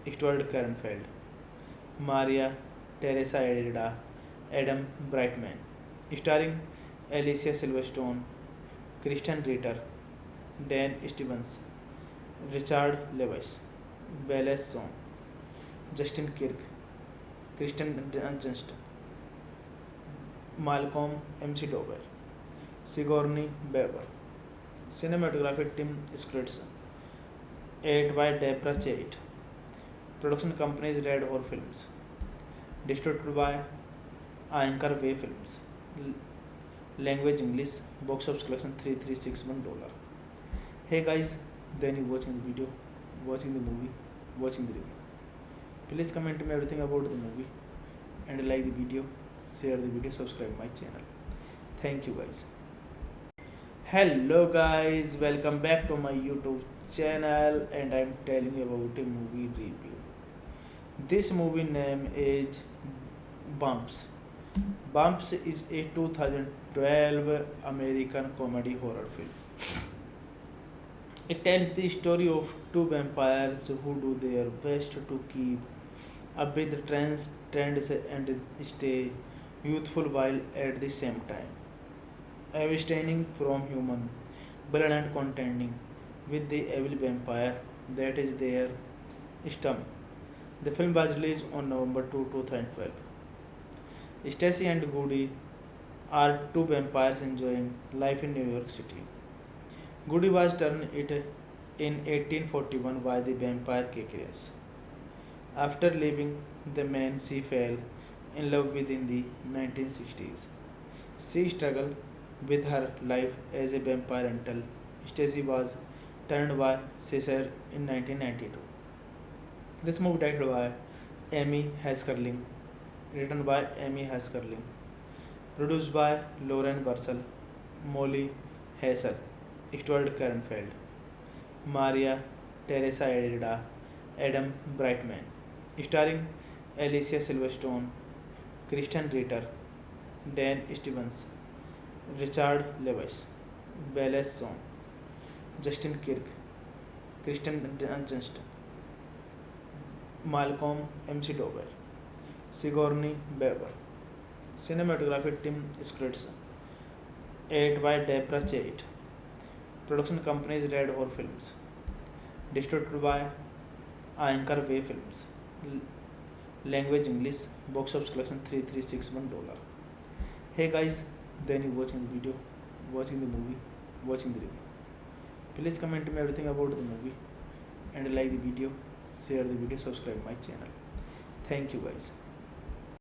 Stuart Kernfeld, Maria Teresa Edida, Adam Brightman, starring Alicia Silverstone, Christian Ritter, Dan Stevens, Richard Lewis, Bella Swan, Justin Kirk, Kristen Dunst, Malcolm McDowell, Sigourney Weaver. Cinematography Tim Scripts, edited by Deborah Chait. Production companies Red Horse Films. Distributed by Anchor Way Films. Language English. Box office collection $3361. Hey guys, then you watching the video, watching the movie, watching the review. Please comment me everything about the movie and like the video, share the video, subscribe my channel. Thank you guys. Hello guys, welcome back to my YouTube channel and I'm telling you about a movie review. This movie name is Bumps. Bumps is a 2012 American comedy horror film. It tells the story of two vampires who do their best to keep up with the trends and stay youthful while at the same time abstaining from human blood and contending with the evil vampire that is their stomach. The film was released on November 2, 2012. Stacy and Goody are two vampires enjoying life in New York City. Goody was turned it in 1841 by the vampire Kekrias. After leaving the man she fell in love with in the 1960s. She struggled with her life as a vampire until Stacy was turned by Caesar in 1992. This movie directed by Amy Haskerling, written by Amy Haskerling, produced by Lauren Bursell, Molly Hassel, Stuart Kernfeld, Maria Teresa Edida, Adam Brightman, starring Alicia Silverstone, Christian Ritter, Dan Stevens, Richard Lewis, Bella Swan, Justin Kirk, Kristen Dunst, Malcolm McDowell, Sigourney Weaver. Cinematography Tim Scripts, edited by Deborah Chait. Production companies Red Horse Films. Distributed by Anchor Way Films. Language English. Box office collection $3361. Hey guys, then you watching the video, watching the movie, watching the review. Please comment me everything about the movie and like the video, share the video, subscribe my channel. Thank you guys.